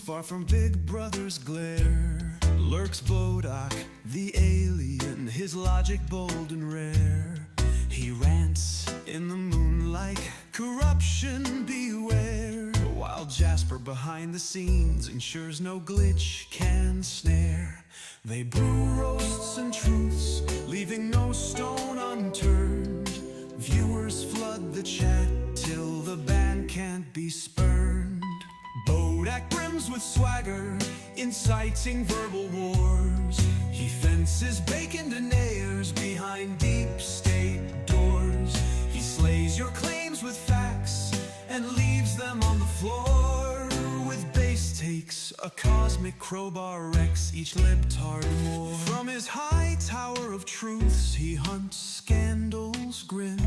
far from Big Brother's glare, lurks Bodach, the alien, his logic bold and rare. He rants in the moonlight, corruption beware, while Jasper behind the scenes ensures no glitch can snare. They brew roasts and truths, leaving no stone unturned. Viewers flood the chat till the ban can't be spurned. Bodach brims with swagger, inciting verbal wars. He fences bacon deniers behind deep state doors. He slays your claims with facts and leaves them on the floor. With bass takes, a cosmic crowbar wrecks each libtard more. From his high tower of truths, he hunts scandals grim.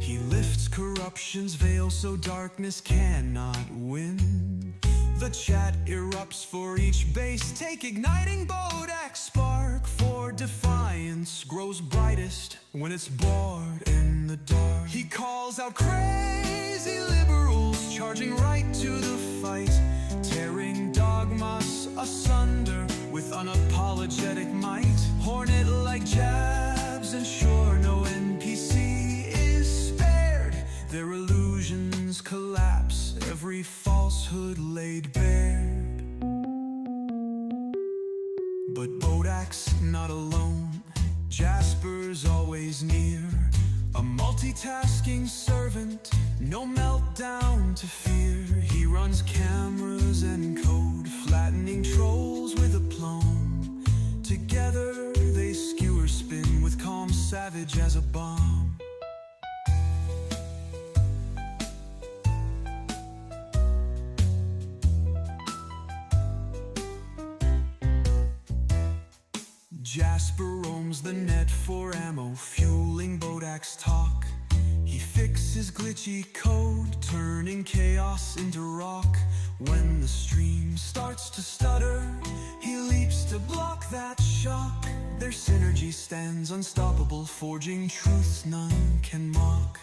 He lifts corruption's veil so darkness cannot win. The chat erupts for each base take, igniting Bodach's spark. For defiance grows brightest when it's bored in the dark. He calls out crazy liberals, charging right to the fight, tearing dogmas asunder with unapologetic might. Hornet like jabs, and sure no NPC is spared. Their illusions collapse, every falsehood laid bare. But Bodach's not alone, Jasper's always near. A multitasking servant, no meltdown to fear. He runs cameras and code, flattening trolls with aplomb. Together they skewer spin with calm savage as a bomb. Jasper roams the net for ammo, fueling Bodach's talk. He fixes glitchy code, turning chaos into rock. When the stream starts to stutter, he leaps to block that shock. Their synergy stands unstoppable, forging truths none can mock.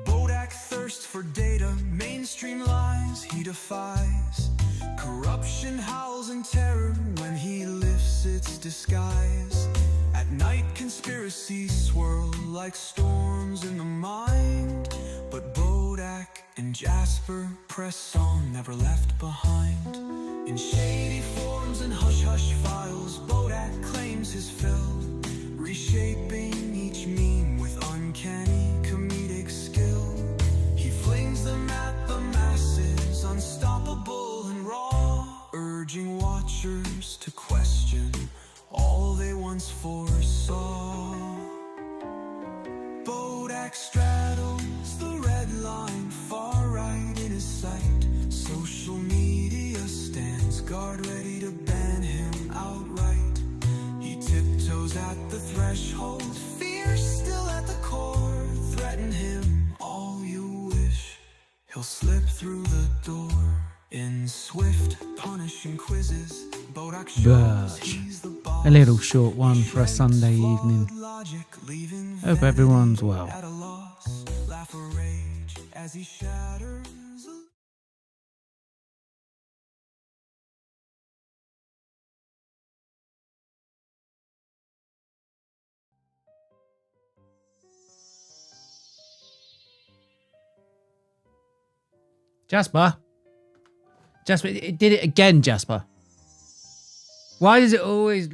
Bodach thirsts for data, mainstream lies he defies. Corruption howls in terror when he lifts its disguise. At night conspiracies swirl like storms in the mind, but Bodach and Jasper press on, never left behind. In shady forms and hush-hush files, Bodach claims his fill, reshaping each meme with uncanny comedic skill. He flings them at the masses, unstoppable and raw, urging watchers to question all they once foresaw. Bodach straddles the red line, far right in his sight. Social media stands guard ready to ban him outright. He tiptoes at the threshold, fear still at the core. Threaten him all you wish, he'll slip through the door. In swift punishing quizzes, Bodach shows he's the boss. A little short one for a Sunday evening. Hope everyone's well. At a loss, laugh or rage as he shatters. Jasper, it did it again, Jasper. Why does it always...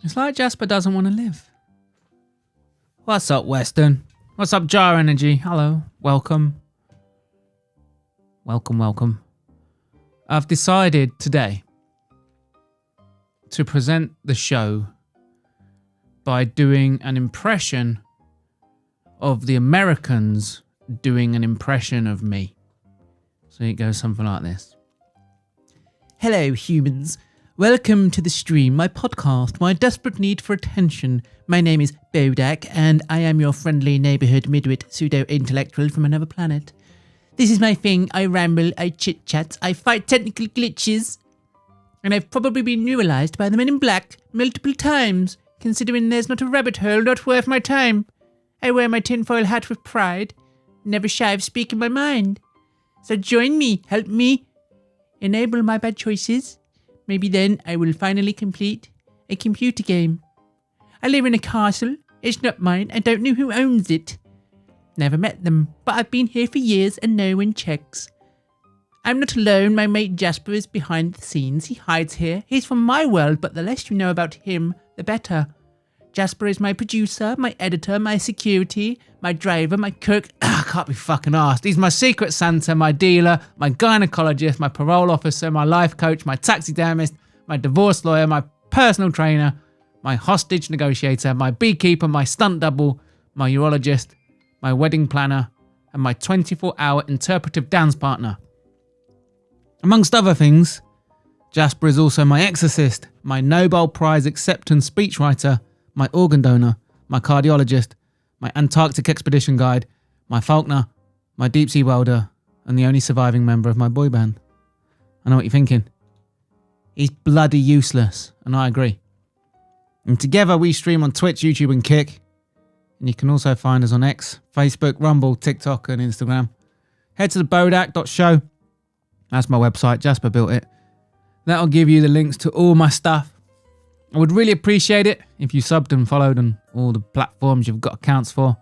It's like Jasper doesn't want to live. What's up, Weston? What's up, Jar Energy? Hello, welcome. Welcome. I've decided today to present the show by doing an impression of the Americans doing an impression of me. So it goes something like this. Hello, humans. Welcome to the stream, my podcast, my desperate need for attention. My name is Bodach, and I am your friendly neighborhood midwit pseudo-intellectual from another planet. This is my thing. I ramble, I chit-chat, I fight technical glitches. And I've probably been realised by the men in black multiple times, considering there's not a rabbit hole not worth my time. I wear my tinfoil hat with pride, never shy of speaking my mind. So join me, help me, enable my bad choices. Maybe then I will finally complete a computer game. I live in a castle. It's not mine. I don't know who owns it. Never met them, but I've been here for years and no one checks. I'm not alone. My mate Jasper is behind the scenes. He hides here. He's from my world, but the less you know about him, the better. Jasper is my producer, my editor, my security, my driver, my cook. I can't be fucking arsed. He's my secret Santa, my dealer, my gynecologist, my parole officer, my life coach, my taxidermist, my divorce lawyer, my personal trainer, my hostage negotiator, my beekeeper, my stunt double, my urologist, my wedding planner, and my 24-hour interpretive dance partner. Amongst other things, Jasper is also my exorcist, my Nobel Prize acceptance speechwriter, my organ donor, my cardiologist, my Antarctic expedition guide, my Faulkner, my deep sea welder, and the only surviving member of my boy band. I know what you're thinking. He's bloody useless, and I agree. And together we stream on Twitch, YouTube, and Kick. And you can also find us on X, Facebook, Rumble, TikTok, and Instagram. Head to the Bodach Show. That's my website. Jasper built it. That'll give you the links to all my stuff. I would really appreciate it if you subbed and followed on all the platforms you've got accounts for.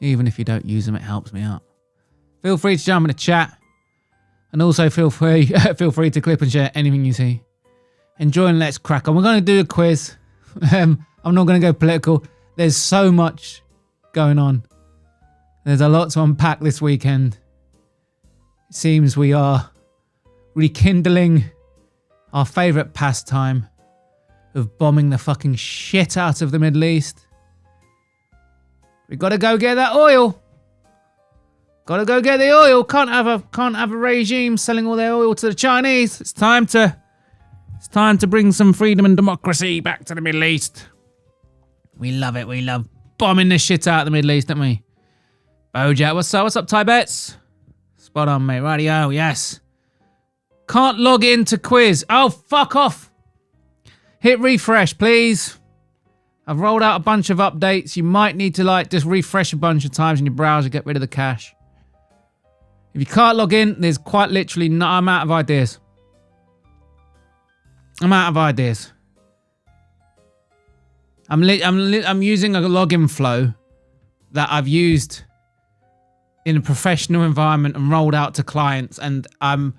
Even if you don't use them, it helps me out. Feel free to jump in the chat. And also feel free to clip and share anything you see. Enjoy and let's crack on. We're going to do a quiz. I'm not going to go political. There's so much going on. There's a lot to unpack this weekend. It seems we are rekindling our favourite pastime of bombing the fucking shit out of the Middle East. We gotta go get that oil. Gotta go get the oil. Can't have a regime selling all their oil to the Chinese. It's time to bring some freedom and democracy back to the Middle East. We love it. We love bombing the shit out of the Middle East, don't we? Bojack, what's up? What's up, Tibets? Spot on, mate. Radio, yes. Can't log into quiz. Oh, fuck off. Hit refresh, please. I've rolled out a bunch of updates. You might need to just refresh a bunch of times in your browser, get rid of the cache. If you can't log in, there's quite literally I'm out of ideas. I'm out of ideas. I'm using a login flow that I've used in a professional environment and rolled out to clients, and I'm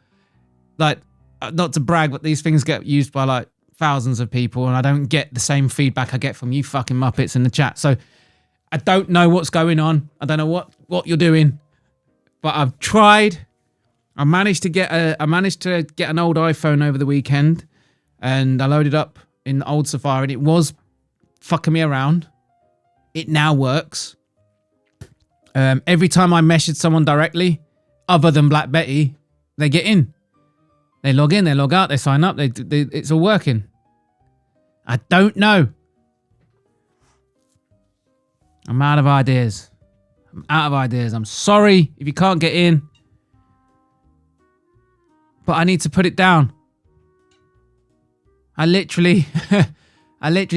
not to brag, but these things get used by thousands of people, and I don't get the same feedback I get from you fucking Muppets in the chat. So I don't know what's going on. I don't know what you're doing, but I've tried. I managed to get an old iPhone over the weekend, and I loaded up in the old Safari, and it was fucking me around. It now works. Every time I message someone directly, other than Black Betty, they get in. They log in, they log out, they sign up. It's all working. I don't know. I'm out of ideas. I'm sorry if you can't get in, but I need to put it down. I literally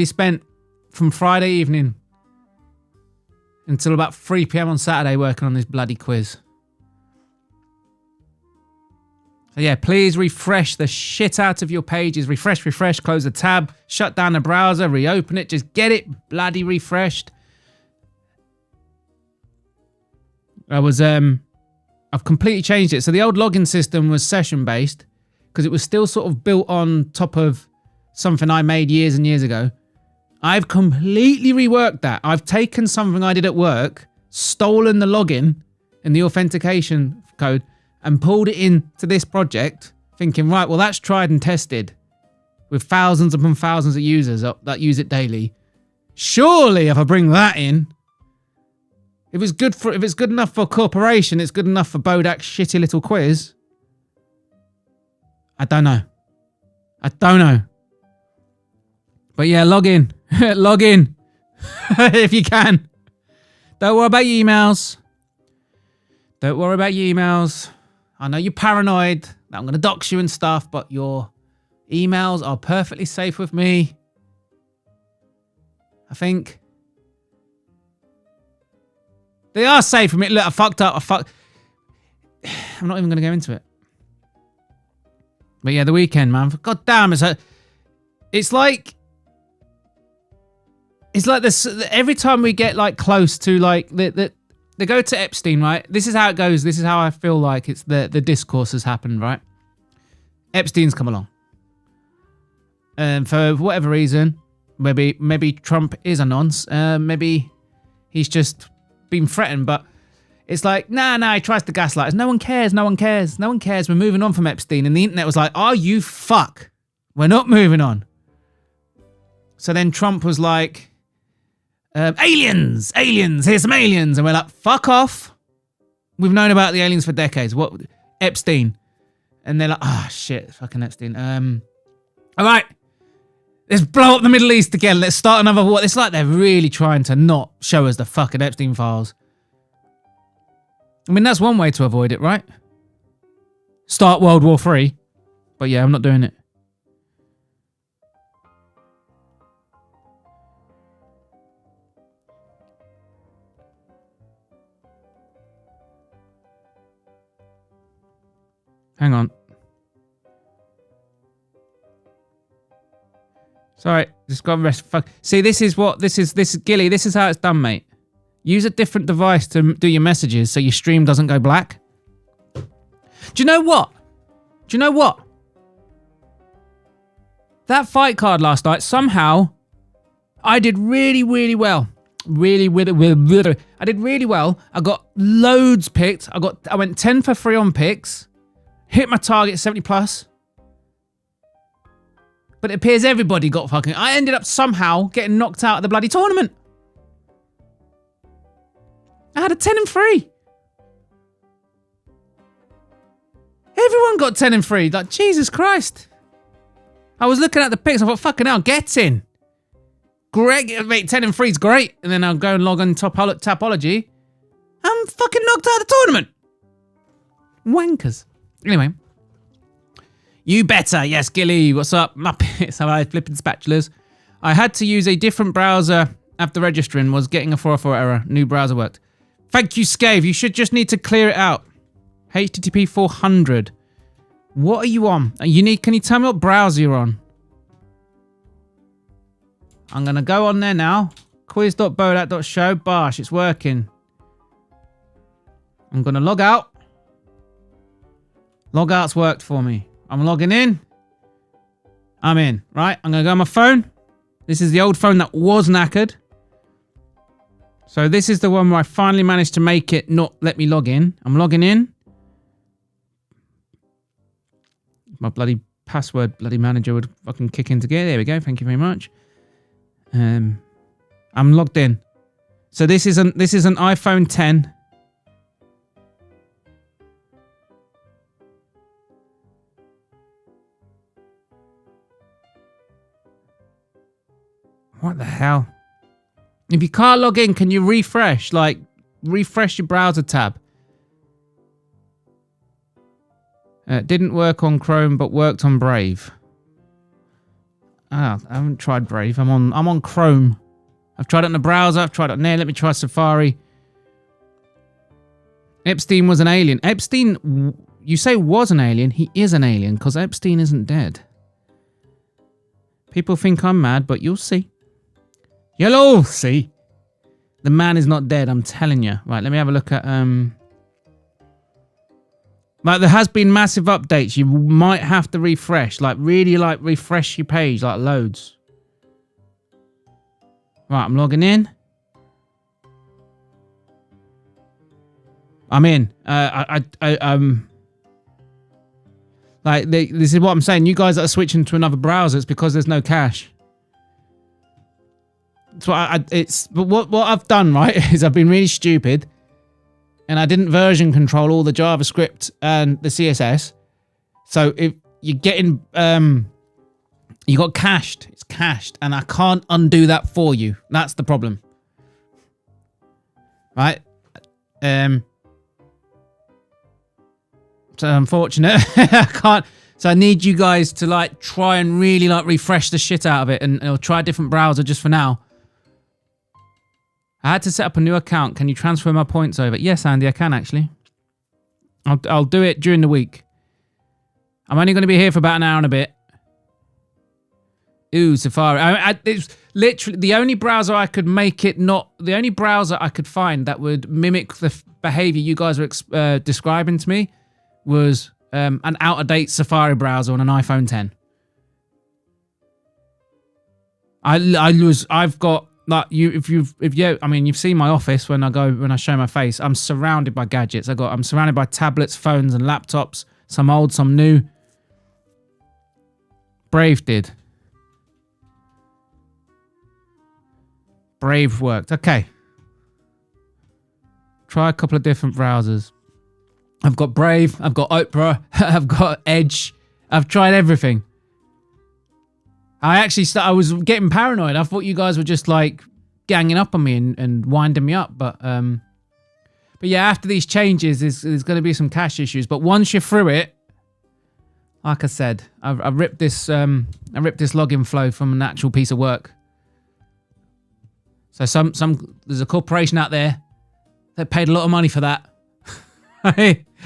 spent from Friday evening until about 3 p.m. on Saturday working on this bloody quiz. So yeah, please refresh the shit out of your pages. Refresh, close the tab, shut down the browser, reopen it. Just get it bloody refreshed. I've completely changed it. So the old login system was session-based because it was still sort of built on top of something I made years and years ago. I've completely reworked that. I've taken something I did at work, stolen the login and the authentication code, and pulled it into this project, thinking, right, well, that's tried and tested with thousands upon thousands of users that use it daily. Surely, if I bring that in, if it's good enough for a corporation, it's good enough for Bodach's shitty little quiz. I don't know. But yeah, log in. Log in. If you can. Don't worry about your emails. I know you're paranoid that I'm going to dox you and stuff, but your emails are perfectly safe with me. I think. They are safe with me. Look, I fucked up. I'm not even going to go into it. But yeah, the weekend, man. God damn, it's like this. Every time we get like close to like they go to Epstein, right? This is how it goes. This is how I feel like it's the discourse has happened, right? Epstein's come along, and for whatever reason, maybe Trump is a nonce. Maybe he's just been threatened, but it's like, nah, he tries to gaslight us. No one cares. We're moving on from Epstein. And the internet was like, are you fuck? We're not moving on. So then Trump was like, aliens, here's some aliens. And we're like, fuck off. We've known about the aliens for decades. What? Epstein. And they're like, shit, fucking Epstein. All right, let's blow up the Middle East again. Let's start another war. It's like they're really trying to not show us the fucking Epstein files. I mean, that's one way to avoid it, right? Start World War III. But yeah, I'm not doing it. Hang on. Sorry, just got to rest. Fuck. See, this is Gilly. This is how it's done, mate. Use a different device to do your messages so your stream doesn't go black. Do you know what? That fight card last night, somehow, I did really, really well. I did really well. I got loads picked. I went 10 for free on picks. Hit my target 70 plus. But it appears everybody got fucking... I ended up somehow getting knocked out of the bloody tournament. I had a 10 and 3. Everyone got 10 and 3. Like, Jesus Christ. I was looking at the picks. I thought, fucking hell, get in. Great, mate, 10 and 3 is great. And then I'll go and log on Tapology. I'm fucking knocked out of the tournament. Wankers. Anyway. You better. Yes, Gilly. What's up? Muppets. How are I flipping spatulas? I had to use a different browser after registering. Was getting a 404 error. New browser worked. Thank you, Scave. You should just need to clear it out. HTTP 400. What are you on? Can you tell me what browser you're on? I'm going to go on there now. Quiz.bodach.show. Bosh, it's working. I'm going to log out. Log out's worked for me. I'm logging in. I'm in. Right, I'm going to go on my phone. This is the old phone that was knackered. So this is the one where I finally managed to make it not let me log in. I'm logging in. My bloody password, bloody manager would fucking kick into gear. There we go. Thank you very much. I'm logged in. So this is an iPhone 10. What the hell? If you can't log in, can you refresh? Like, refresh your browser tab. Didn't work on Chrome, but worked on Brave. I haven't tried Brave. I'm on Chrome. I've tried it in the browser. I've tried it there. Let me try Safari. Epstein was an alien. Epstein, you say was an alien. He is an alien because Epstein isn't dead. People think I'm mad, but you'll see. You'll all see. The man is not dead, I'm telling you. Right, let me have a look at... Like, there has been massive updates. You might have to refresh. Like, really, like, refresh your page. Like, loads. Right, I'm logging in. I'm in. Like, this is what I'm saying. You guys that are switching to another browser, it's because there's no cache. So but what I've done, right, is I've been really stupid and I didn't version control all the JavaScript and the CSS. So if you're getting, you got cached, it's cached, and I can't undo that for you. That's the problem. Right? So unfortunate. I can't. So I need you guys to like try and really like refresh the shit out of it, and I'll try a different browser just for now. I had to set up a new account. Can you transfer my points over? Yes, Andy, I can actually. I'll do it during the week. I'm only going to be here for about an hour and a bit. Ooh, Safari. It's literally the only browser I could make it not... The only browser I could find that would mimic the behavior you guys were describing to me was an out-of-date Safari browser on an iPhone 10. I've got... Like I mean, you've seen my office when I show my face. I'm surrounded by gadgets. I'm surrounded by tablets, phones, and laptops. Some old, some new. Brave did. Brave worked. Okay. Try a couple of different browsers. I've got Brave. I've got Opera. I've got Edge. I've tried everything. I was getting paranoid. I thought you guys were just like ganging up on me and winding me up. But yeah, after these changes, there's going to be some cache issues. But once you're through it, like I said, I ripped this login flow from an actual piece of work. So there's a corporation out there that paid a lot of money for that.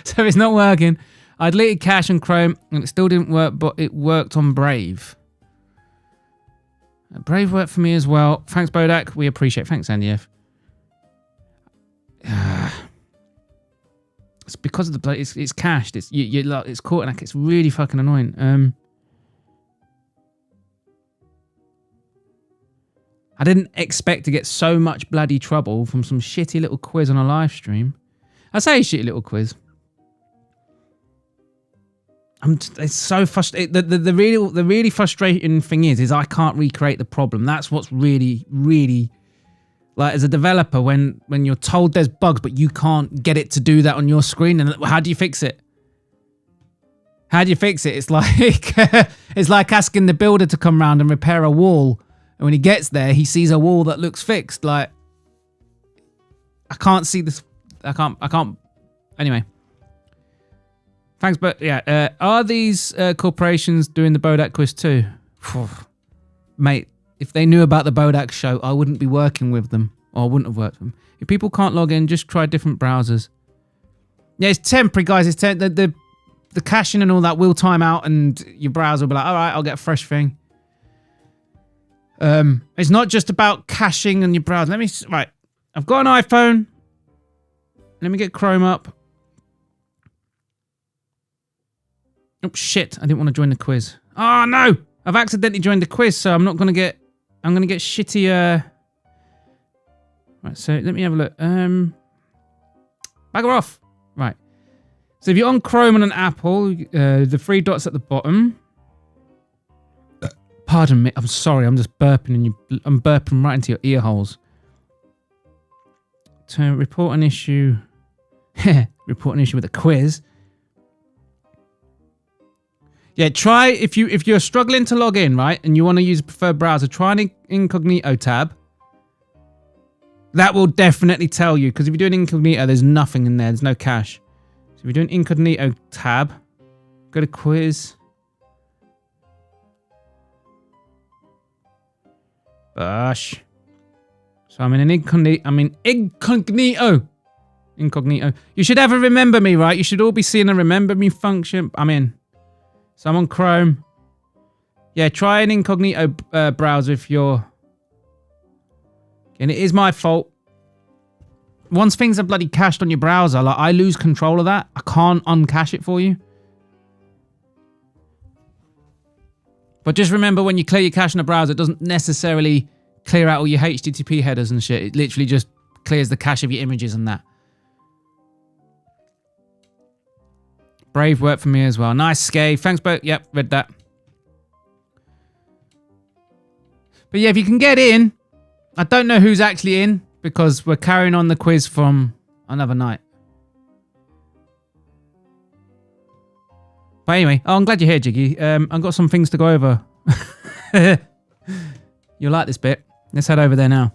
So it's not working. I deleted cache and Chrome and it still didn't work, but it worked on Brave. Brave worked for me as well. Thanks, Bodach. We appreciate it. Thanks, Andy F. It's because of the... It's cached. It's caught and it's really fucking annoying. I didn't expect to get so much bloody trouble from some shitty little quiz on a live stream. I say shitty little quiz. It's so frustrating. The really frustrating thing is I can't recreate the problem. That's what's really, really, like, as a developer, when you're told there's bugs but you can't get it to do that on your screen, and how do you fix it? How do you fix it? It's like it's like asking the builder to come round and repair a wall, and when he gets there, he sees a wall that looks fixed. Like, I can't see this. I can't. Anyway. Thanks, but yeah, are these corporations doing the Bodach quiz too? Mate, if they knew about the Bodach Show, I wouldn't be working with them, or I wouldn't have worked with them. If people can't log in, just try different browsers. Yeah, it's temporary, guys. It's the caching and all that will time out, and your browser will be like, all right, I'll get a fresh thing. It's not just about caching and your browser. Right, I've got an iPhone. Let me get Chrome up. Oh shit, I didn't want to join the quiz. Oh no! I've accidentally joined the quiz, so I'm gonna get shitty Right, so let me have a look. Bugger off. Right. So if you're on Chrome and an Apple, the three dots at the bottom. Pardon me, I'm sorry, I'm just burping and I'm burping right into your ear holes. To report an issue. Report an issue with a quiz. Yeah, try if you're struggling to log in, right, and you want to use a preferred browser, try an incognito tab. That will definitely tell you, because if you're doing incognito, there's nothing in there. There's no cache. So if you're doing incognito tab, go to quiz. Gosh. So I'm in an incognito. Incognito. You should ever remember me, right? You should all be seeing a remember me function. I'm in. So I'm on Chrome. Yeah, try an incognito browser if you're... And it is my fault. Once things are bloody cached on your browser, like, I lose control of that. I can't uncache it for you. But just remember, when you clear your cache in a browser, it doesn't necessarily clear out all your HTTP headers and shit. It literally just clears the cache of your images and that. Brave worked for me as well. Nice, Skay. Thanks, Bo. Yep, read that. But yeah, if you can get in, I don't know who's actually in, because we're carrying on the quiz from another night. But anyway, I'm glad you're here, Jiggy. I've got some things to go over. You'll like this bit. Let's head over there now.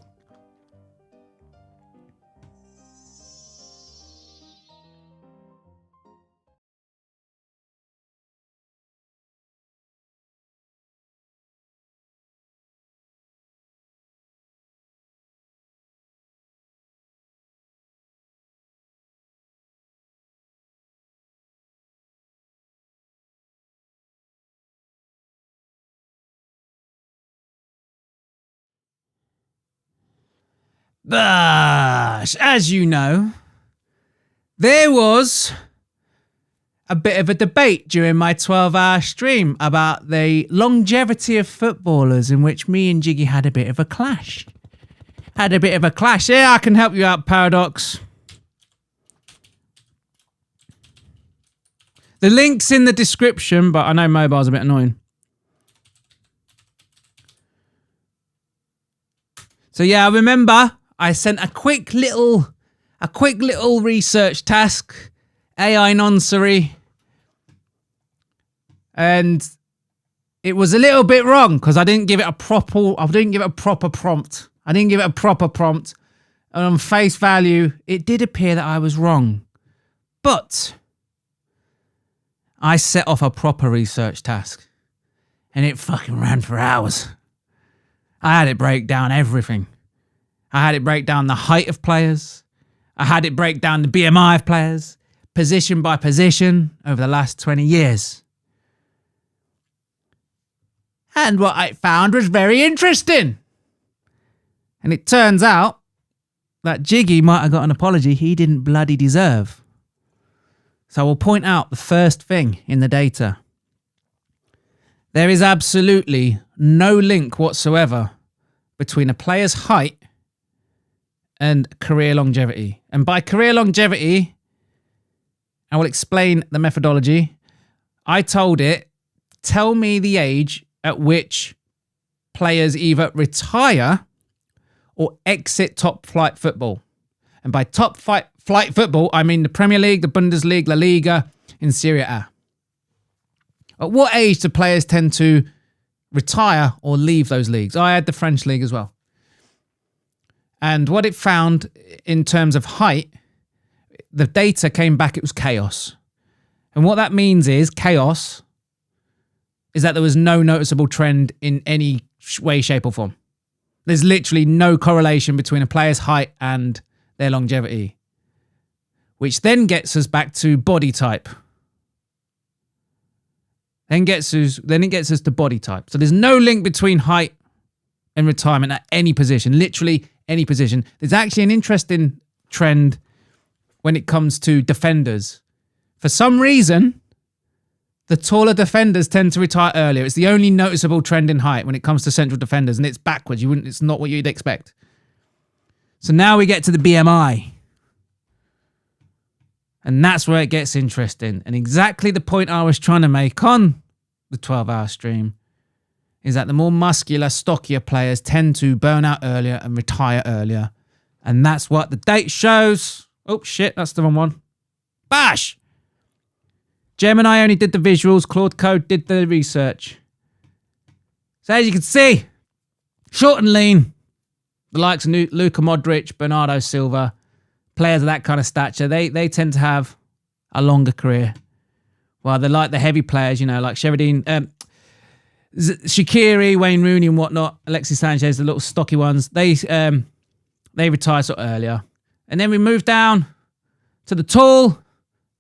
But as you know, there was a bit of a debate during my 12-hour stream about the longevity of footballers, in which me and Jiggy had a bit of a clash. Yeah, I can help you out, Paradox. The link's in the description, but I know mobile's a bit annoying. So yeah, I remember I sent a quick little research task, AI noncery, and it was a little bit wrong because I didn't give it a proper prompt. And on face value, it did appear that I was wrong. But I set off a proper research task and it fucking ran for hours. I had it break down everything. I had it break down the height of players. I had it break down the BMI of players, position by position over the last 20 years. And what I found was very interesting. And it turns out that Jiggy might have got an apology he didn't bloody deserve. So I will point out the first thing in the data. There is absolutely no link whatsoever between a player's height and career longevity. And by career longevity, I will explain the methodology. I told it, tell me the age at which players either retire or exit top flight football. And by top flight football, I mean the Premier League, the Bundesliga, La Liga, and Serie A. At what age do players tend to retire or leave those leagues? I had the French league as well. And what it found in terms of height, the data came back, it was chaos. And what that means is chaos is that there was no noticeable trend in any way, shape or form. There's literally no correlation between a player's height and their longevity, which then gets us back to body type. Then it gets us to body type. So there's no link between height and retirement at any position, literally any position. There's actually an interesting trend when it comes to defenders. For some reason, the taller defenders tend to retire earlier. It's the only noticeable trend in height when it comes to central defenders, and it's backwards. It's not what you'd expect. So now we get to the BMI. And that's where it gets interesting. And exactly the point I was trying to make on the 12-hour stream is that the more muscular, stockier players tend to burn out earlier and retire earlier. And that's what the date shows. Oh, shit, that's the wrong one. Bash! Gemini only did the visuals. Claude Code did the research. So as you can see, short and lean, the likes of Luka Modric, Bernardo Silva, players of that kind of stature, they tend to have a longer career. While they're like the heavy players, you know, like Shaqiri, Wayne Rooney and whatnot, Alexis Sanchez, the little stocky ones, they retire sort of earlier. And then we move down to the tall,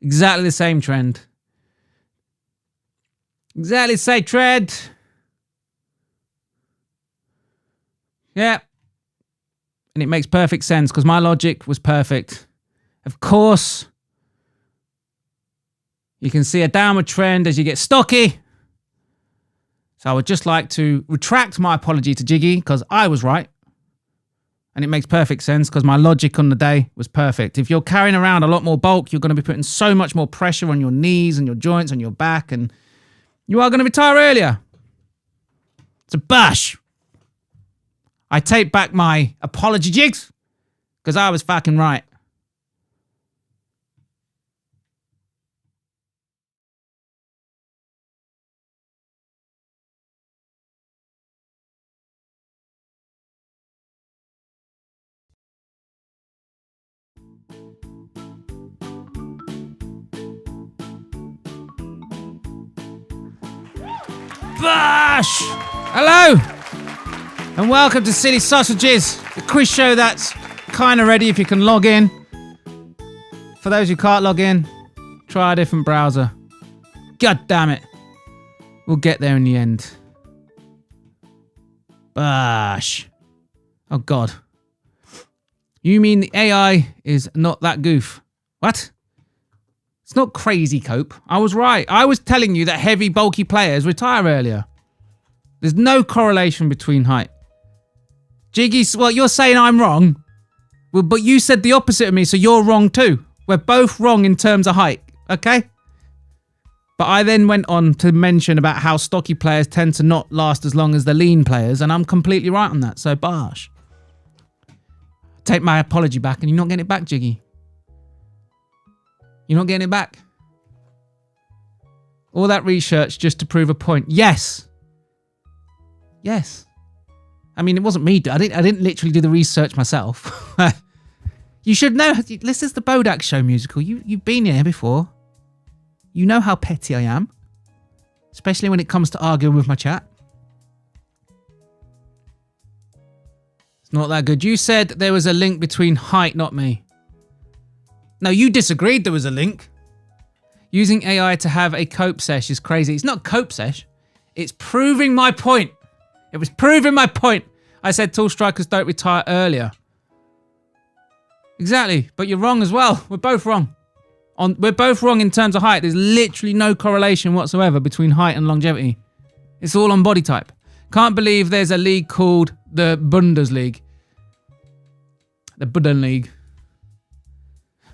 exactly the same trend. Exactly the same trend. Yeah. And it makes perfect sense because my logic was perfect. Of course, you can see a downward trend as you get stocky. So I would just like to retract my apology to Jiggy because I was right. And it makes perfect sense because my logic on the day was perfect. If you're carrying around a lot more bulk, you're going to be putting so much more pressure on your knees and your joints and your back, and you are going to retire earlier. It's a bash. I take back my apology, Jigs, because I was fucking right. Bash! Hello! And welcome to Silly Sausages, the quiz show that's kind of ready if you can log in. For those who can't log in, try a different browser. God damn it. We'll get there in the end. Bash. Oh, God. You mean the AI is not that goof? What? It's not crazy, Cope. I was right. I was telling you that heavy, bulky players retire earlier. There's no correlation between height. Jiggy, well, you're saying I'm wrong. Well, but you said the opposite of me, so you're wrong too. We're both wrong in terms of height, okay? But I then went on to mention about how stocky players tend to not last as long as the lean players, and I'm completely right on that, so bosh. Take my apology back, and you're not getting it back, Jiggy. You're not getting it back. All that research just to prove a point. Yes. Yes. I mean, it wasn't me. I didn't literally do the research myself. You should know. This is the Bodach Show musical. You've been here before. You know how petty I am. Especially when it comes to arguing with my chat. It's not that good. You said there was a link between height, not me. No, you disagreed there was a link. Using AI to have a cope sesh is crazy. It's not cope sesh. It's proving my point. It was proving my point. I said tall strikers don't retire earlier. Exactly, but you're wrong as well. We're both wrong. We're both wrong in terms of height. There's literally no correlation whatsoever between height and longevity. It's all on body type. Can't believe there's a league called the Bundesliga. The Bundesliga.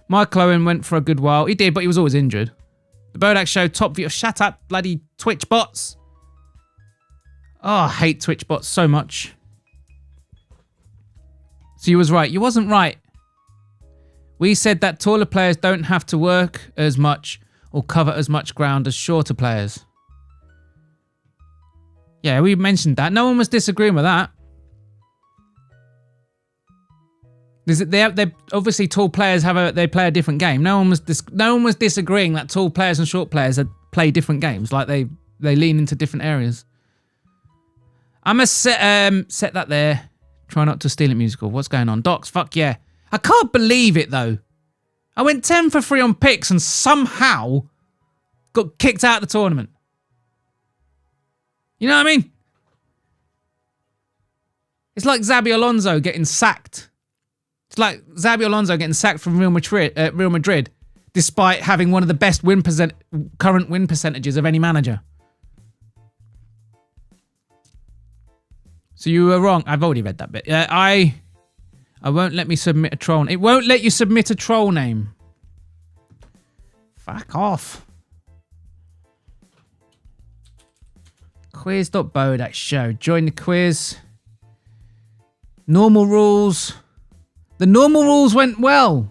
Michael Owen went for a good while. He did, but he was always injured. The Bodach Show top view. Shut up, bloody Twitch bots. Oh, I hate Twitch bots so much. So you was right. You wasn't right. We said that taller players don't have to work as much or cover as much ground as shorter players. Yeah, we mentioned that. No one was disagreeing with that. They're obviously tall players they play a different game. No one was disagreeing that tall players and short players play different games. Like they lean into different areas. I'm gonna set that there. Try not to steal it musical. What's going on? Docs, fuck yeah. I can't believe it though. I went 10 for 3 on picks and somehow got kicked out of the tournament. You know what I mean? It's like Xabi Alonso getting sacked. It's like Xabi Alonso getting sacked from Real Madrid, despite having one of the best current win percentages of any manager. So you were wrong. I've already read that bit. I won't let me submit a troll. It won't let you submit a troll name. Fuck off. Quiz.bodach show. Join the quiz. Normal rules. The normal rules went well.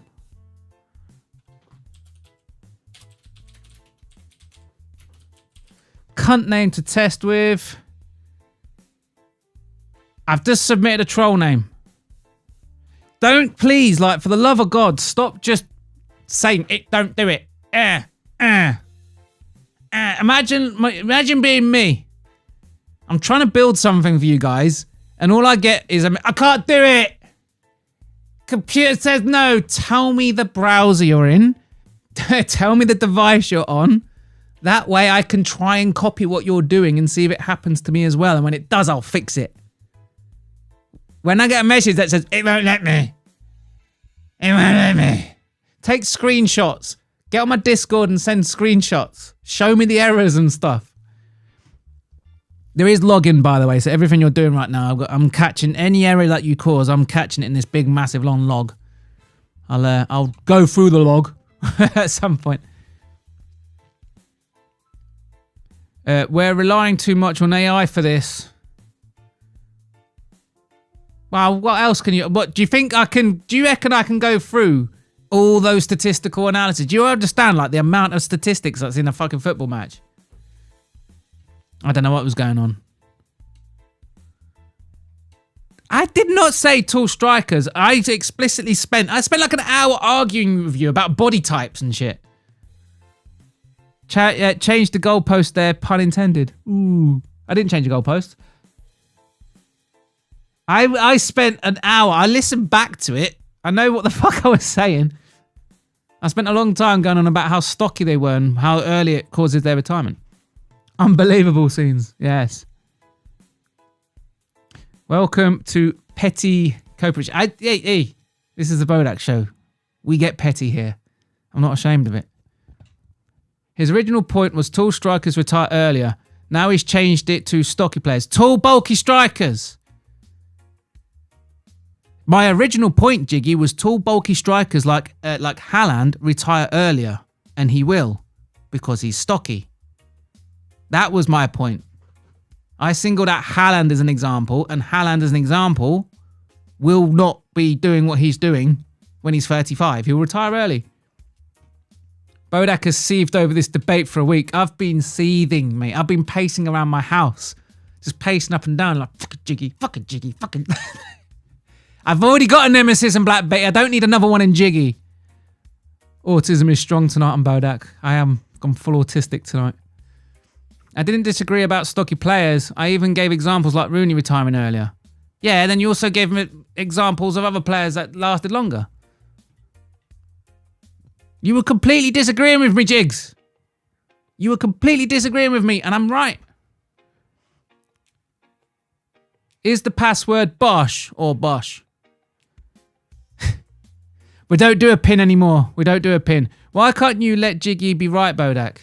Cunt name to test with. I've just submitted a troll name. Don't please, like, for the love of God, stop just saying it, don't do it. Imagine being me. I'm trying to build something for you guys, and all I get is, I can't do it. Computer says no. Tell me the browser you're in. Tell me the device you're on. That way I can try and copy what you're doing and see if it happens to me as well. And when it does, I'll fix it. When I get a message that says, it won't let me. It won't let me. Take screenshots. Get on my Discord and send screenshots. Show me the errors and stuff. There is login, by the way, so everything you're doing right now, I'm catching any error that you cause, I'm catching it in this big, massive, long log. I'll go through the log at some point. We're relying too much on AI for this. Well, what else can you... What do you think I can... Do you reckon I can go through all those statistical analysis? Do you understand, like, the amount of statistics that's in a fucking football match? I don't know what was going on. I did not say tall strikers. I explicitly spent like an hour arguing with you about body types and shit. Change the goalpost there, pun intended. Ooh. I didn't change the goalpost. I spent an hour. I listened back to it. I know what the fuck I was saying. I spent a long time going on about how stocky they were and how early it causes their retirement. Unbelievable scenes. Yes. Welcome to Petty Cooperage. Hey, this This is the Bodach Show. We get petty here. I'm not ashamed of it. His original point was tall strikers retire earlier. Now he's changed it to stocky players. Tall, bulky strikers. My original point, Jiggy, was tall, bulky strikers like Haaland retire earlier. And he will. Because he's stocky. That was my point. I singled out Haaland as an example. And Haaland as an example will not be doing what he's doing when he's 35. He'll retire early. Bodach has seethed over this debate for a week. I've been seething, mate. I've been pacing around my house. Just pacing up and down like, fucking Jiggy, fucking Jiggy, fucking... I've already got a nemesis in Black Betty. I don't need another one in Jiggy. Autism is strong tonight on Bodach. I'm full autistic tonight. I didn't disagree about stocky players. I even gave examples like Rooney retiring earlier. Yeah, then you also gave me examples of other players that lasted longer. You were completely disagreeing with me, Jigs. You were completely disagreeing with me, and I'm right. Is the password Bosh or Bosh? We don't do a pin anymore. We don't do a pin. Why can't you let Jiggy be right, Bodach?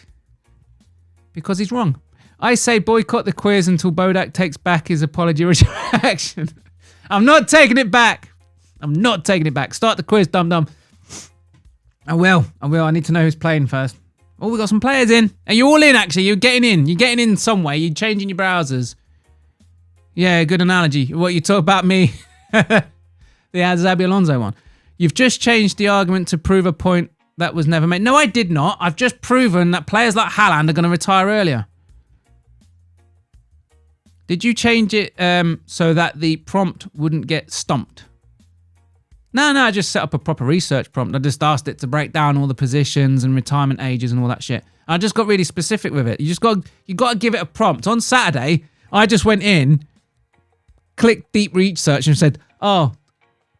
Because he's wrong. I say boycott the quiz until Bodach takes back his apology retraction. I'm not taking it back. I'm not taking it back. Start the quiz, dum-dum. I will. I need to know who's playing first. Oh, we got some players in. Are you all in, actually? You're getting in. You're getting in some way. You're changing your browsers. Yeah, good analogy. What you talk about me. The Zabi Alonso one. You've just changed the argument to prove a point that was never made. No, I did not. I've just proven that players like Haaland are going to retire earlier. Did you change it so that the prompt wouldn't get stumped? No, I just set up a proper research prompt. I just asked it to break down all the positions and retirement ages and all that shit. I just got really specific with it. You got to give it a prompt. On Saturday, I just went in, clicked deep research and said, oh,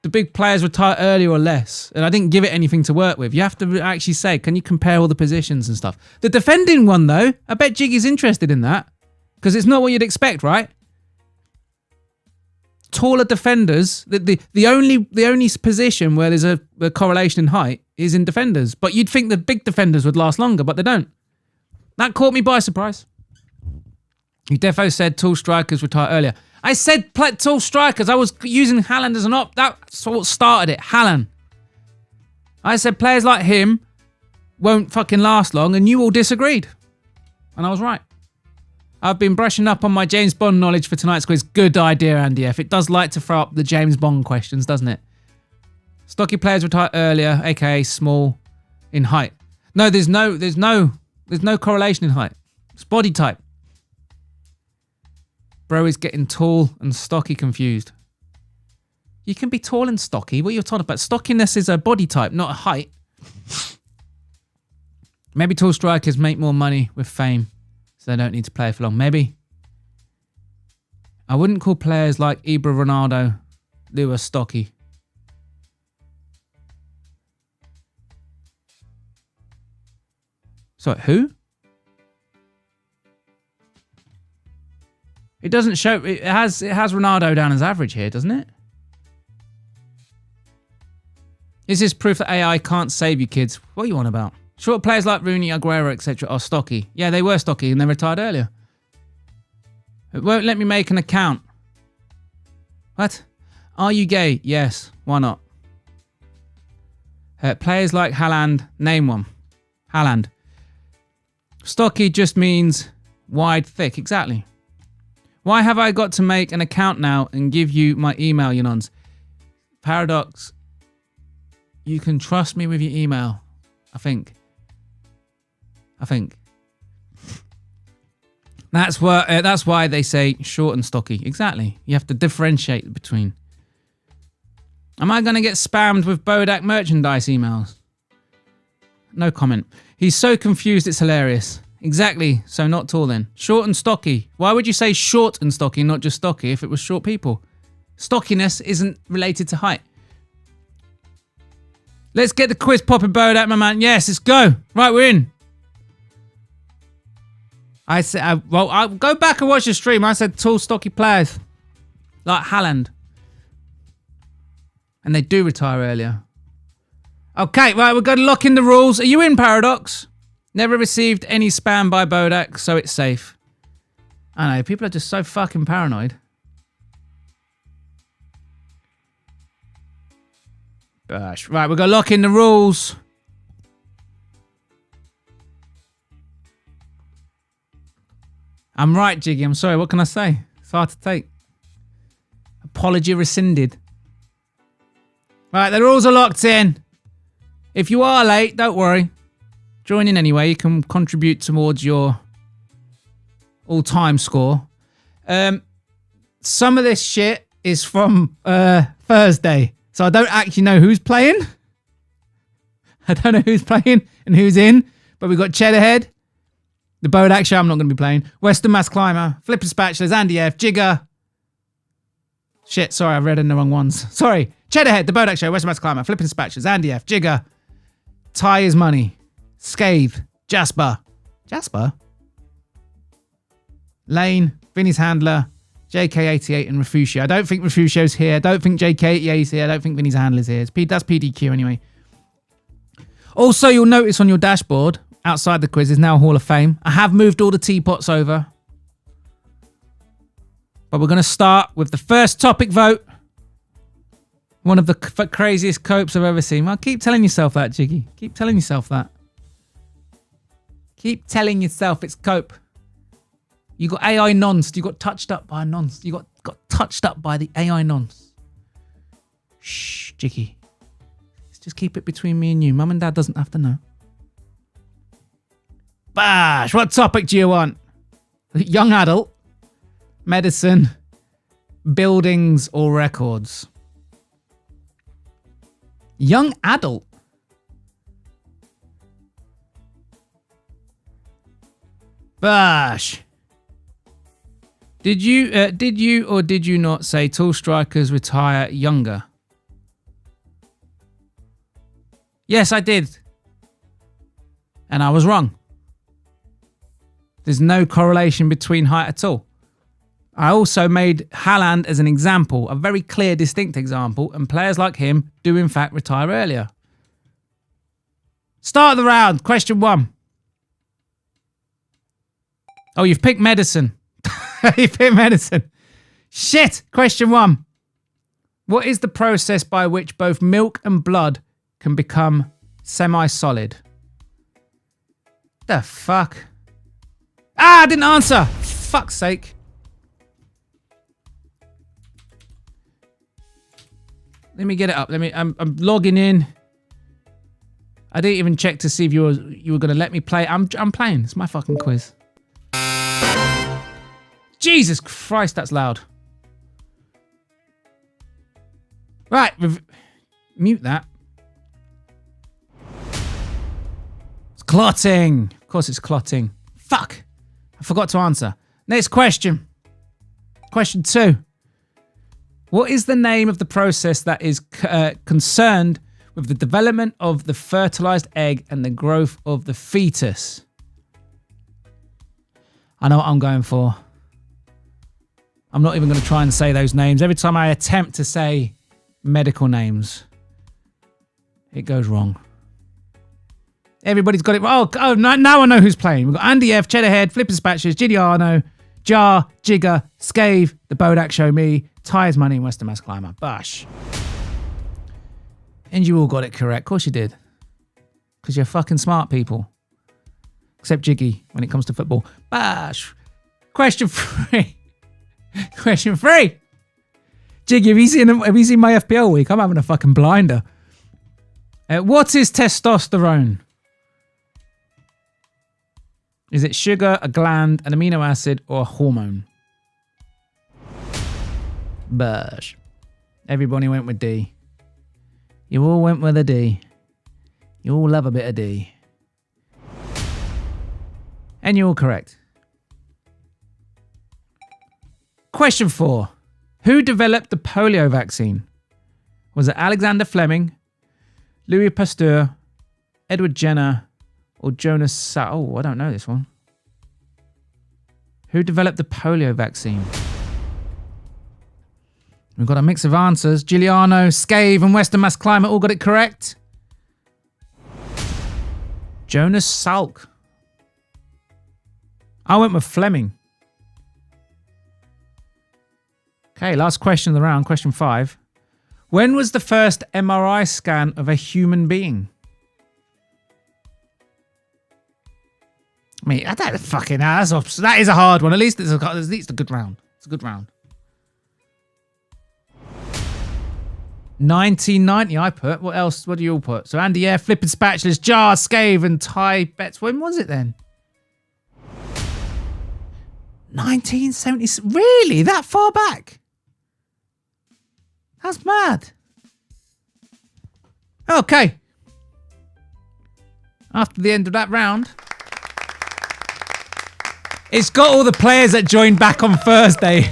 the big players retire earlier or less. And I didn't give it anything to work with. You have to actually say, can you compare all the positions and stuff? The defending one, though, I bet Jiggy's interested in that. Because it's not what you'd expect, right? Taller defenders, the only position where there's a correlation in height is in defenders. But you'd think the big defenders would last longer, but they don't. That caught me by surprise. You defo said tall strikers retire earlier. I said tall strikers. I was using Haaland as an op. That's what started it. Haaland. I said players like him won't fucking last long, and you all disagreed. And I was right. I've been brushing up on my James Bond knowledge for tonight's quiz. Good idea, Andy F. It does like to throw up the James Bond questions, doesn't it? Stocky players retire earlier, aka small, in height. No, there's no correlation in height. It's body type. Bro is getting tall and stocky confused. You can be tall and stocky. What are you talking about? Stockiness is a body type, not a height. Maybe tall strikers make more money with fame, so they don't need to play for long. Maybe. I wouldn't call players like Ibra Ronaldo who are stocky. Sorry, who? It doesn't show. It has Ronaldo down as average here, doesn't it? Is this proof that AI can't save you, kids? What are you on about? Short players like Rooney, Aguero, etc. are stocky. Yeah, they were stocky and they retired earlier. It won't let me make an account. What? Are you gay? Yes. Why not? Players like Haaland. Name one. Haaland. Stocky just means wide, thick. Exactly. Why have I got to make an account now and give you my email, you nons? Paradox. You can trust me with your email. I think. That's why they say short and stocky. Exactly. You have to differentiate between. Am I going to get spammed with Bodach merchandise emails? No comment. He's so confused it's hilarious. Exactly. So not tall then. Short and stocky. Why would you say short and stocky, not just stocky, if it was short people? Stockiness isn't related to height. Let's get the quiz popping, Bodach, my man. Yes, let's go. Right, we're in. I said, well, I'll go back and watch the stream. I said tall, stocky players. Like Haaland. And they do retire earlier. Okay, right, we're going to lock in the rules. Are you in, Paradox? Never received any spam by Bodach, so it's safe. I know, people are just so fucking paranoid. Gosh. Right, we're going to lock in the rules. I'm right, Jiggy. I'm sorry. What can I say? It's hard to take. Apology rescinded. Right, the rules are locked in. If you are late, don't worry. Join in anyway. You can contribute towards your all-time score. Some of this shit is from Thursday, so I don't actually know who's playing. I don't know who's playing and who's in, but we've got Cheddarhead, the Bodach Show, I'm not going to be playing, Western Mass Climber, Flippin' Spatulas, Andy F, Jigger. Shit, sorry, I've read in the wrong ones. Sorry. Cheddarhead, the Bodach Show, Western Mass Climber, Flippin' Spatulas, Andy F, Jigger, Ty is Money, Scathe, Jasper, Lane, Vinny's Handler, JK88 and Refugio. I don't think Refugio's here. I don't think JK88 is here. I don't think Vinny's Handler's here. That's PDQ anyway. Also, you'll notice on your dashboard, outside the quiz, is now Hall of Fame. I have moved all the teapots over. But we're going to start with the first topic vote. One of the craziest copes I've ever seen. Well, keep telling yourself that, Jiggy. Keep telling yourself that. Keep telling yourself it's cope. You got AI nonce. You got touched up by a nonce. You got touched up by the AI nonce. Shh, Jiggy. Let's just keep it between me and you. Mum and Dad doesn't have to know. Bash! What topic do you want? Young adult, medicine, buildings, or records? Young adult. Bash. Did you or did you not say tall strikers retire younger? Yes, I did. And I was wrong. There's no correlation between height at all. I also made Haaland as an example, a very clear, distinct example, and players like him do in fact retire earlier. Start of the round, question 1. Oh, you've picked medicine. You've picked medicine. Shit, question 1. What is the process by which both milk and blood can become semi-solid? The fuck? Ah, I didn't answer. Fuck's sake. Let me get it up. I'm logging in. I didn't even check to see if you were going to let me play. I'm playing. It's my fucking quiz. Jesus Christ, that's loud. Right, mute that. It's clotting. Of course it's clotting. Fuck. I forgot to answer. Next question. Question 2. What is the name of the process that is concerned with the development of the fertilized egg and the growth of the fetus? I know what I'm going for. I'm not even going to try and say those names. Every time I attempt to say medical names, it goes wrong. Everybody's got it. Oh, now I know who's playing. We've got Andy F, Cheddarhead, Flippin' Spatulas, Giuliano, Jar, Jigger, Scathe, The Bodach Show, me, Ty's Money, and Western Mass Climber. Bash. And you all got it correct. Of course you did. Because you're fucking smart people. Except Jiggy when it comes to football. Bash. Question 3. Question 3. Jiggy, have you seen my FPL week? I'm having a fucking blinder. What is testosterone? Is it sugar, a gland, an amino acid, or a hormone? Bash. Everybody went with D. You all went with a D. You all love a bit of D. And you're all correct. Question 4. Who developed the polio vaccine? Was it Alexander Fleming, Louis Pasteur, Edward Jenner, or Jonas Oh, I don't know this one. Who developed the polio vaccine? We've got a mix of answers. Giuliano, Scave, and Western Mass Climate all got it correct. Jonas Salk. I went with Fleming. Okay, last question of the round, question 5. When was the first MRI scan of a human being? I mean, I don't fucking know. That is a hard one. At least it's a good round. It's a good round. 1990, I put. What else? What do you all put? So Andy F, Flippin' Spatulas, Jar, Scave, and Ty Betts. When was it then? 1970. Really? That far back? That's mad. Okay. After the end of that round, it's got all the players that joined back on Thursday.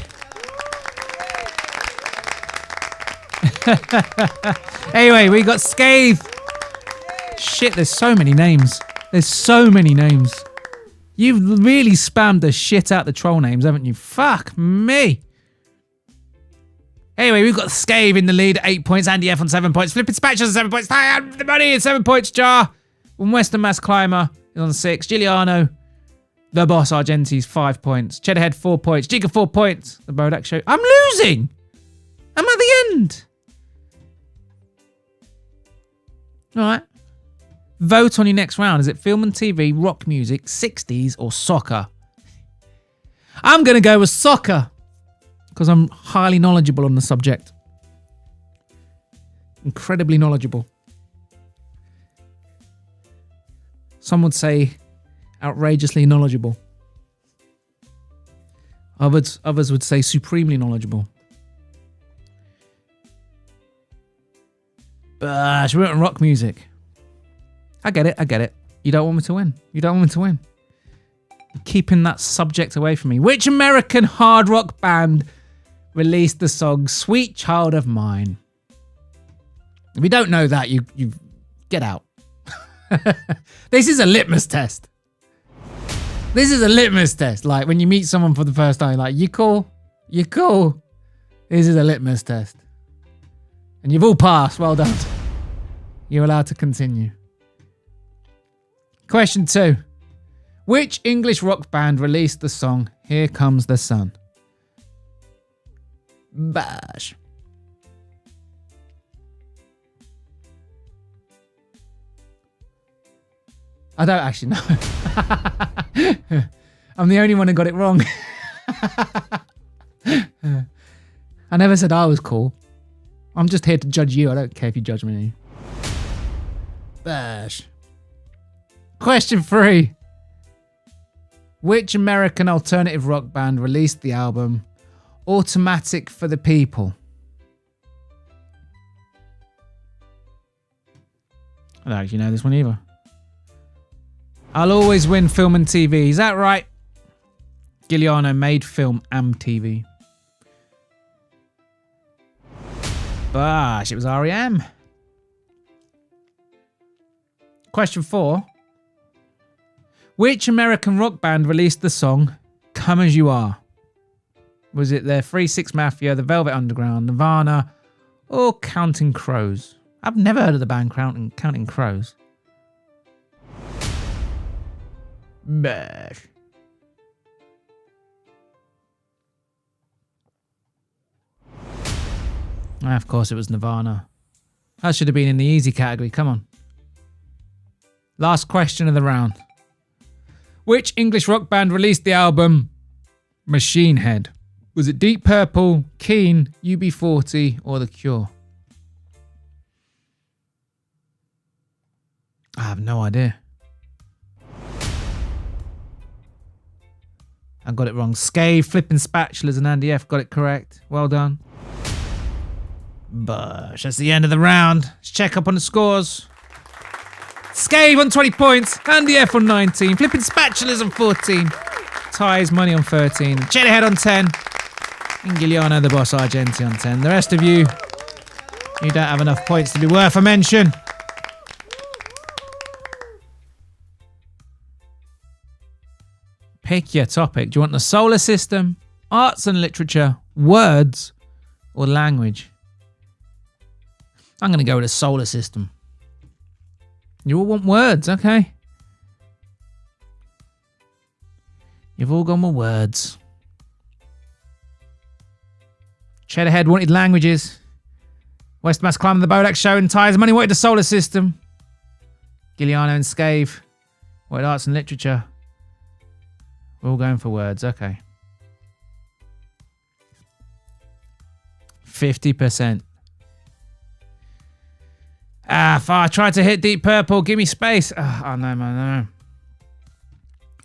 Anyway, we got Scathe. Shit, there's so many names. There's so many names. You've really spammed the shit out the troll names, haven't you? Fuck me. Anyway, we've got Scave in the lead, 8 points. Andy F on 7 points. Flippin' Spatulas on 7 points. Ty the money at 7 points. Jar from Western Mass Climber is on 6. Giuliano, the boss Argenti's 5 points. Cheddarhead 4 points. Jigga 4 points. The Bodach Show. I'm losing. I'm at the end. All right. Vote on your next round. Is it film and TV, rock music, 60s, or soccer? I'm going to go with soccer because I'm highly knowledgeable on the subject. Incredibly knowledgeable. Some would say outrageously knowledgeable. Others would say supremely knowledgeable. But we went on rock music. I get it. You don't want me to win. You're keeping that subject away from me. Which American hard rock band released the song Sweet Child of Mine? If you don't know that, you get out. This is a litmus test. Like when you meet someone for the first time, like, you cool? This is a litmus test. And you've all passed. Well done. You're allowed to continue. Question 2. Which English rock band released the song Here Comes the Sun? Bash. I don't actually know. I'm the only one who got it wrong. I never said I was cool. I'm just here to judge you. I don't care if you judge me. Bash. Question 3. Which American alternative rock band released the album Automatic for the People? I don't actually know this one either. I'll always win film and TV. Is that right? Giuliano made film and TV. Bash, it was R.E.M. Question 4. Which American rock band released the song Come As You Are? Was it the 3-6 Mafia, the Velvet Underground, Nirvana, or Counting Crows? I've never heard of the band Counting Crows. Bash. Of course it was Nirvana. That should have been in the easy category. Come on. Last question of the round. Which English rock band released the album Machine Head? Was it Deep Purple, Keane, UB40, or The Cure? I have no idea. I got it wrong. Scave, Flippin' Spatulas, and Andy F got it correct. Well done. Bush, that's the end of the round. Let's check up on the scores. Scave on 20 points. Andy F on 19. Flippin' Spatulas on 14. Ty's money on 13. Cheddarhead on 10. And Giuliano, the boss Argenti, on 10. The rest of you don't have enough points to be worth a mention. Pick your topic. Do you want the solar system, arts and literature, words, or language? I'm going to go with the solar system. You all want words, okay. You've all gone with words. Cheddarhead wanted languages. West Mass climbing the Bodach Show and Ties Money wanted the solar system. Gilliano and Scave wanted arts and literature. We're all going for words, okay. 50%. I tried to hit Deep Purple. Give me space. Oh, no, man, no.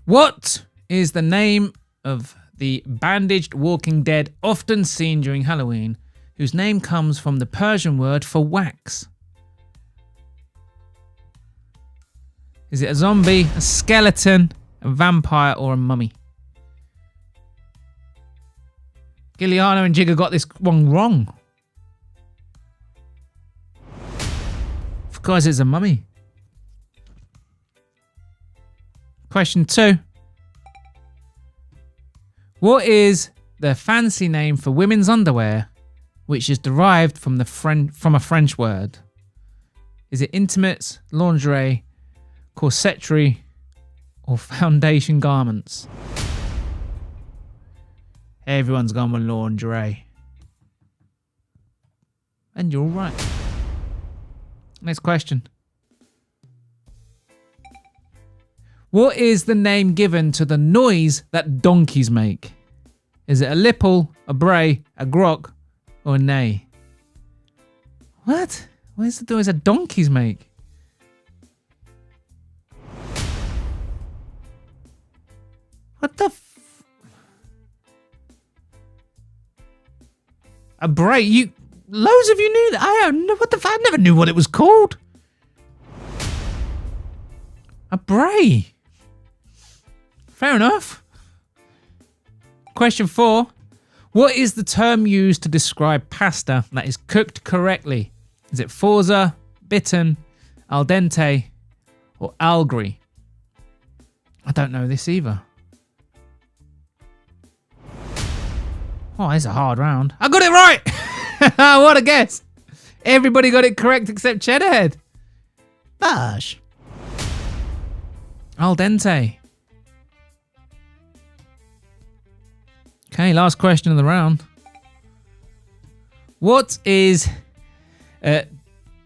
What is the name of the bandaged walking dead often seen during Halloween, whose name comes from the Persian word for wax? Is it a zombie, a skeleton, a vampire, or a mummy? Gilliano and Jigger got this one wrong. Of course it's a mummy. Question 2. What is the fancy name for women's underwear, which is derived from a French word? Is it intimates, lingerie, corsetry, or foundation garments? Everyone's gone with lingerie. And you're right. Next question. What is the name given to the noise that donkeys make? Is it a lipple, a bray, a grok, or a neigh? What? What is the noise that donkeys make? What the a bray? Loads of you knew that. I never knew what it was called. A bray. Fair enough. Question 4. What is the term used to describe pasta that is cooked correctly? Is it forza, bitten, al dente, or algri? I don't know this either. Oh, it's a hard round. I got it right! What a guess! Everybody got it correct except Cheddarhead. Bash. Al dente. Okay, last question of the round. What is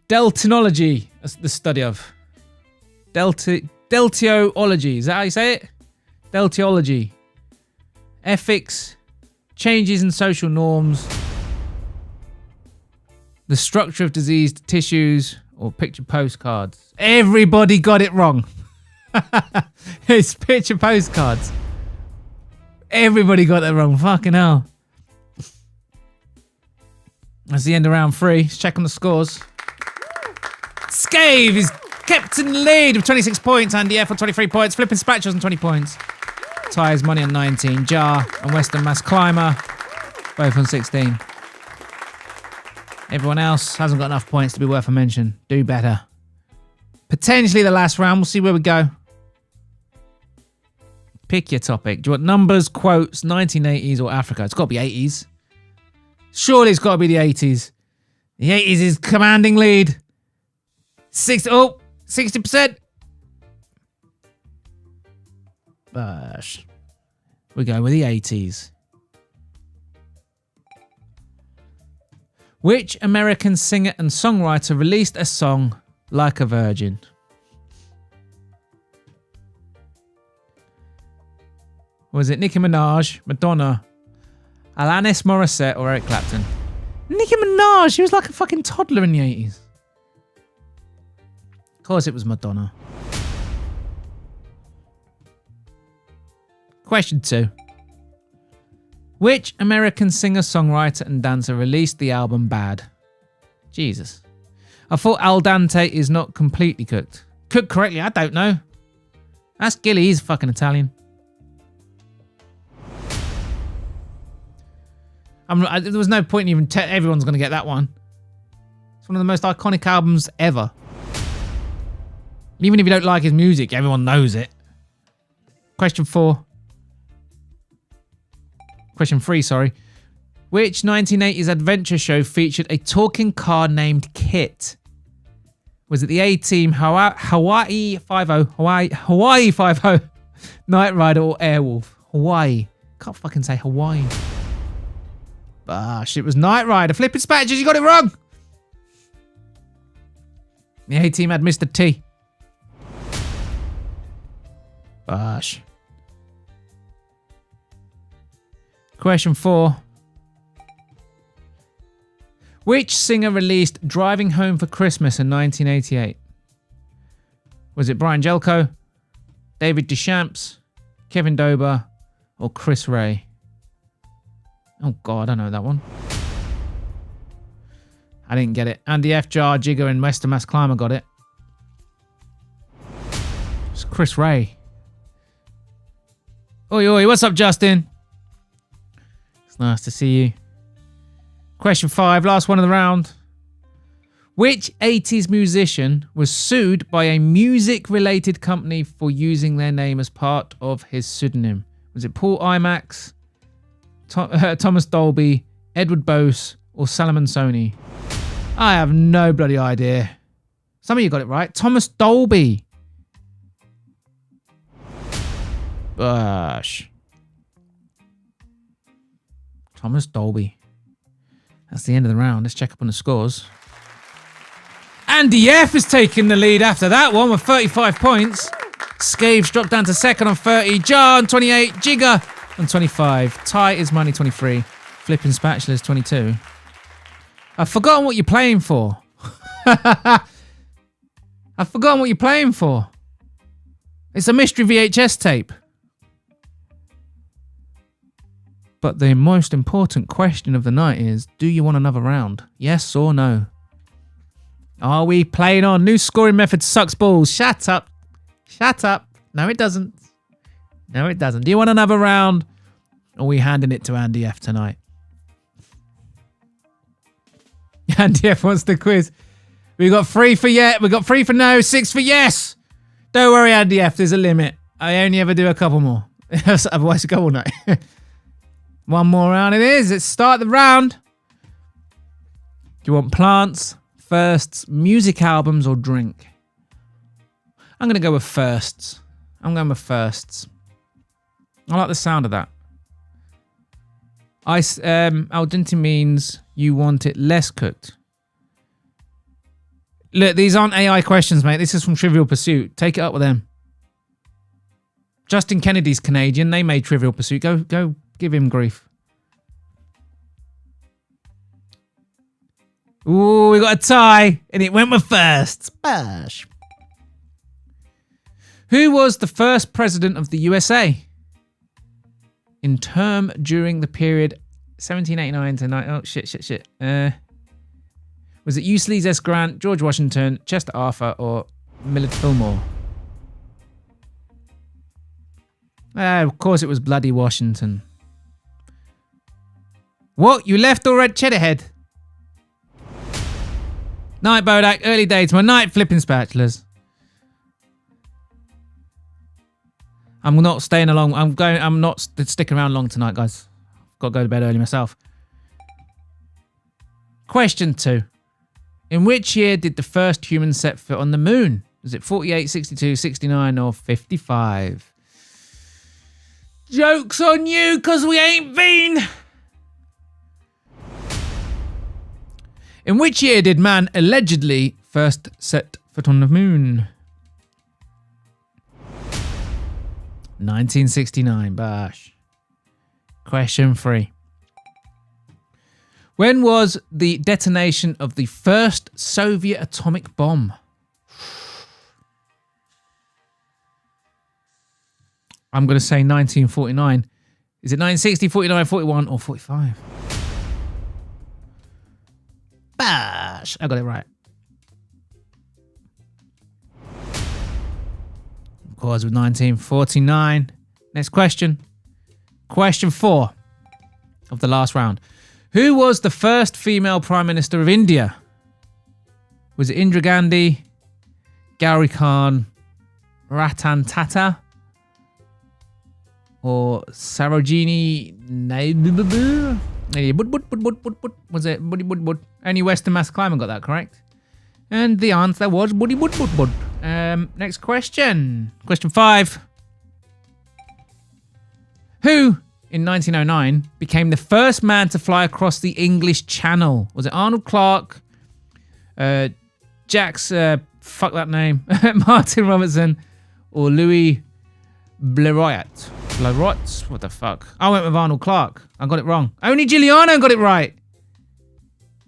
deltinology? That's the study of. Deltiology. Is that how you say it? Deltiology. Ethics. Changes in social norms. The structure of diseased tissues, or picture postcards. Everybody got it wrong. It's picture postcards. Everybody got that wrong. Fucking hell. That's the end of round 3. Let's check on the scores. Scave is kept in the lead with 26 points. Andy F on 23 points. Flipping Spatulas on 20 points. Ty's Money on 19. Jar and Western Mass Climber both on 16. Everyone else hasn't got enough points to be worth a mention. Do better. Potentially the last round. We'll see where we go. Pick your topic. Do you want numbers, quotes, 1980s, or Africa? It's got to be 80s. Surely it's got to be the 80s. The 80s is commanding lead. 60%. Bash. We're going with the 80s. Which American singer and songwriter released a song like a virgin? Was it Nicki Minaj, Madonna, Alanis Morissette, or Eric Clapton? Nicki Minaj, she was like a fucking toddler in the 80s. Of course it was Madonna. Question 2. Which American singer, songwriter, and dancer released the album Bad? Jesus. I thought al dente is not completely cooked. Cooked correctly? I don't know. Ask Gilly, he's fucking Italian. There was no point in even everyone's going to get that one. It's one of the most iconic albums ever. Even if you don't like his music, everyone knows it. Question 3, sorry. Which 1980s adventure show featured a talking car named Kit? Was it the A-Team, Hawaii Five-0, Knight Rider, or Airwolf? Hawaii. Can't fucking say Hawaii. Bosh, it was Knight Rider. Flipping spatches, you got it wrong. The A-Team had Mr. T. Bosh. Question 4. Which singer released Driving Home for Christmas in 1988? Was it Brian Jelko, David Deschamps, Kevin Dober, or Chris Ray? Oh God, I know that one. I didn't get it. Andy F, Jar, Jigger, and Western Mass Climber got it. It's Chris Ray. Oi, oi, what's up, Justin? It's nice to see you. Question 5, last one of the round. Which 80s musician was sued by a music-related company for using their name as part of his pseudonym? Was it Paul Imax, Thomas Dolby, Edward Bose, or Salomon Sony? I have no bloody idea. Some of you got it right. Thomas Dolby. Gosh. Thomas Dolby. That's the end of the round. Let's check up on the scores. Andy F is taking the lead after that one with 35 points. Scaves dropped down to second on 30. Jar on 28. Jigger on 25. Ty is money 23. Flipping Spatulas 22. I've forgotten what you're playing for. I've forgotten what you're playing for. It's a mystery VHS tape. But the most important question of the night is, do you want another round? Yes or no? Are we playing on? New scoring method sucks balls. Shut up. Shut up. No, it doesn't. No, it doesn't. Do you want another round? Or are we handing it to Andy F tonight? Andy F wants the quiz. We got 3 for yes. We got 3 for no, 6 for yes. Don't worry, Andy F. There's a limit. I only ever do a couple more. Otherwise, I go all night. One more round it is. Let's start the round. Do you want plants, firsts, music albums, or drink? I'm going to go with firsts. I'm going with firsts. I like the sound of that. Al dente means you want it less cooked. Look, these aren't AI questions, mate. This is from Trivial Pursuit. Take it up with them. Justin Kennedy's Canadian. They made Trivial Pursuit. Go give him grief. Ooh, we got a tie. And it went with firsts. Bash. Who was the first president of the USA? In term during the period 1789 to 9. Oh, shit. Was it Ulysses S. Grant, George Washington, Chester Arthur, or Millard Fillmore? Of course it was bloody Washington. What? You left all red cheddarhead? Night, Bodach. Early days. My night, flipping spatulas. I'm not staying along. I'm not sticking around long tonight, guys. Got to go to bed early myself. Question 2. In which year did the first human set foot on the moon? Was it 48, 62, 69, or 55? Joke's on you, because we ain't been. In which year did man allegedly first set foot on the moon? 1969, bash. Question 3. When was the detonation of the first Soviet atomic bomb? I'm going to say 1949. Is it 1960, 49, 41, or 45? Bash! I got it right. Of course, with 1949. Next question. Question 4 of the last round. Who was the first female Prime Minister of India? Was it Indira Gandhi, Gauri Khan, Ratan Tata, or Sarojini Naidu? Was it Woody Wood Wood? Only Western Mass Climber got that correct. And the answer was Woody Wood Wood Wood. Next question. Question 5. Who, in 1909, became the first man to fly across the English Channel? Was it Arnold Clark? Jack's, fuck that name, Martin Robertson, or Louis Blériot? Blériot? What the fuck? I went with Arnold Clark. I got it wrong. Only Giuliano got it right.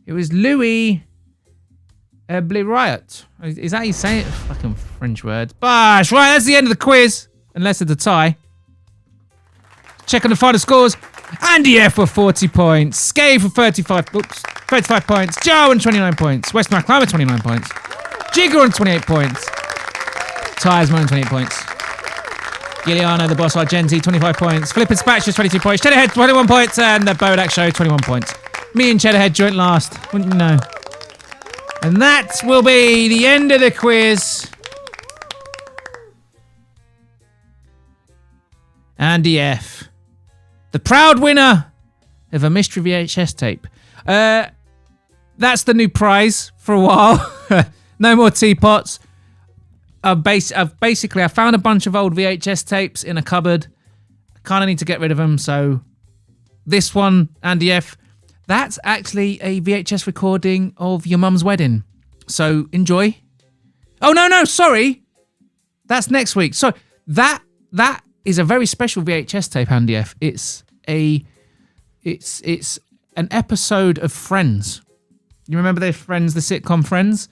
It was Louis Blériot. Is that how you say it? Fucking French words. Bosh! Right, that's the end of the quiz. Unless it's a tie. Check on the final scores. Andy F with 40 points. Skave with 35 points. Joe on 29 points. West Climber 29 points. Jigger on 28 points. Tyresman on 28 points. Giuliano, the boss Argenti, 25 points. Flippin' Spatches, 22 points. Cheddarhead, 21 points. And the Bodach Show, 21 points. Me and Cheddarhead joint last. Wouldn't you know? And that will be the end of the quiz. Andy F, the proud winner of a mystery VHS tape. That's the new prize for a while. No more teapots. I found a bunch of old VHS tapes in a cupboard. I kind of need to get rid of them. So this one, Andy F, that's actually a VHS recording of your mum's wedding. So enjoy. Oh, no, sorry. That's next week. So that is a very special VHS tape, Andy F. It's an episode of Friends. You remember the Friends, the sitcom Friends?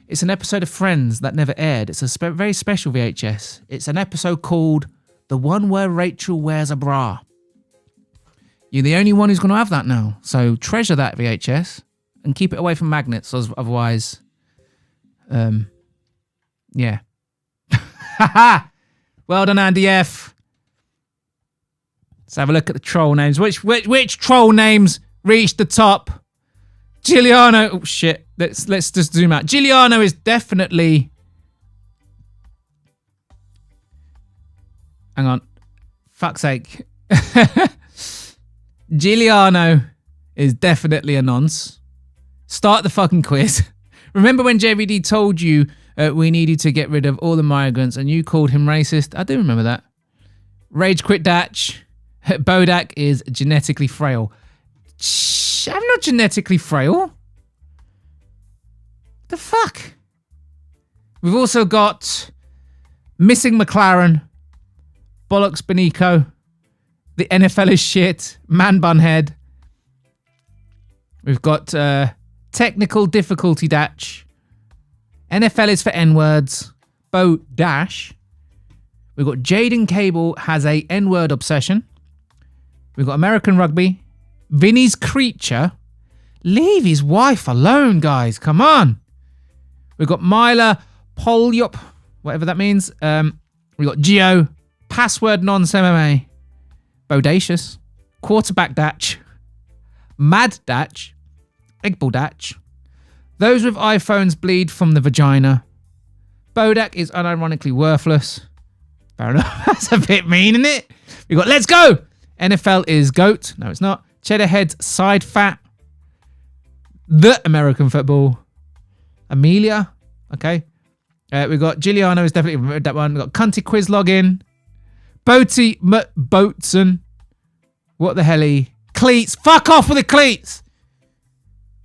It's an episode of Friends that never aired. It's a very special VHS. It's an episode called The One Where Rachel Wears a Bra. You're the only one who's going to have that now. So treasure that VHS and keep it away from magnets. Otherwise, yeah. Well done, Andy F. Let's have a look at the troll names. Which troll names reached the top? Giuliano. Oh shit. Let's just zoom out. Giuliano is definitely. Hang on. Fuck's sake. Giuliano is definitely a nonce. Start the fucking quiz. Remember when JVD told you we needed to get rid of all the migrants and you called him racist? I do remember that. Rage quit Datch. Bodach is genetically frail. I'm not genetically frail. The fuck? We've also got Missing McLaren, Bollocks Benico, The NFL is shit, Man Bunhead. We've got Technical Difficulty Datch, NFL is for N-words, Bo Dash. We've got Jaden Cable has a N-word obsession. We've got American Rugby, Vinny's Creature. Leave his wife alone, guys. Come on. We've got Myla Polyop, whatever that means. We've got Geo, Password Nonce MMA, Bodacious, Quarterback Datch, Mad Datch, Eggball Datch. Those with iPhones bleed from the vagina. Bodach is unironically worthless. Fair enough. That's a bit mean, isn't it? We've got Let's Go. NFL is GOAT. No, it's not. Cheddarhead's Side Fat. The American Football. Amelia. Okay. We've got Giuliano is definitely that one. We've got Cunty Quiz Login. Boaty Boatson. What the hell? Cleats. Fuck off with the cleats.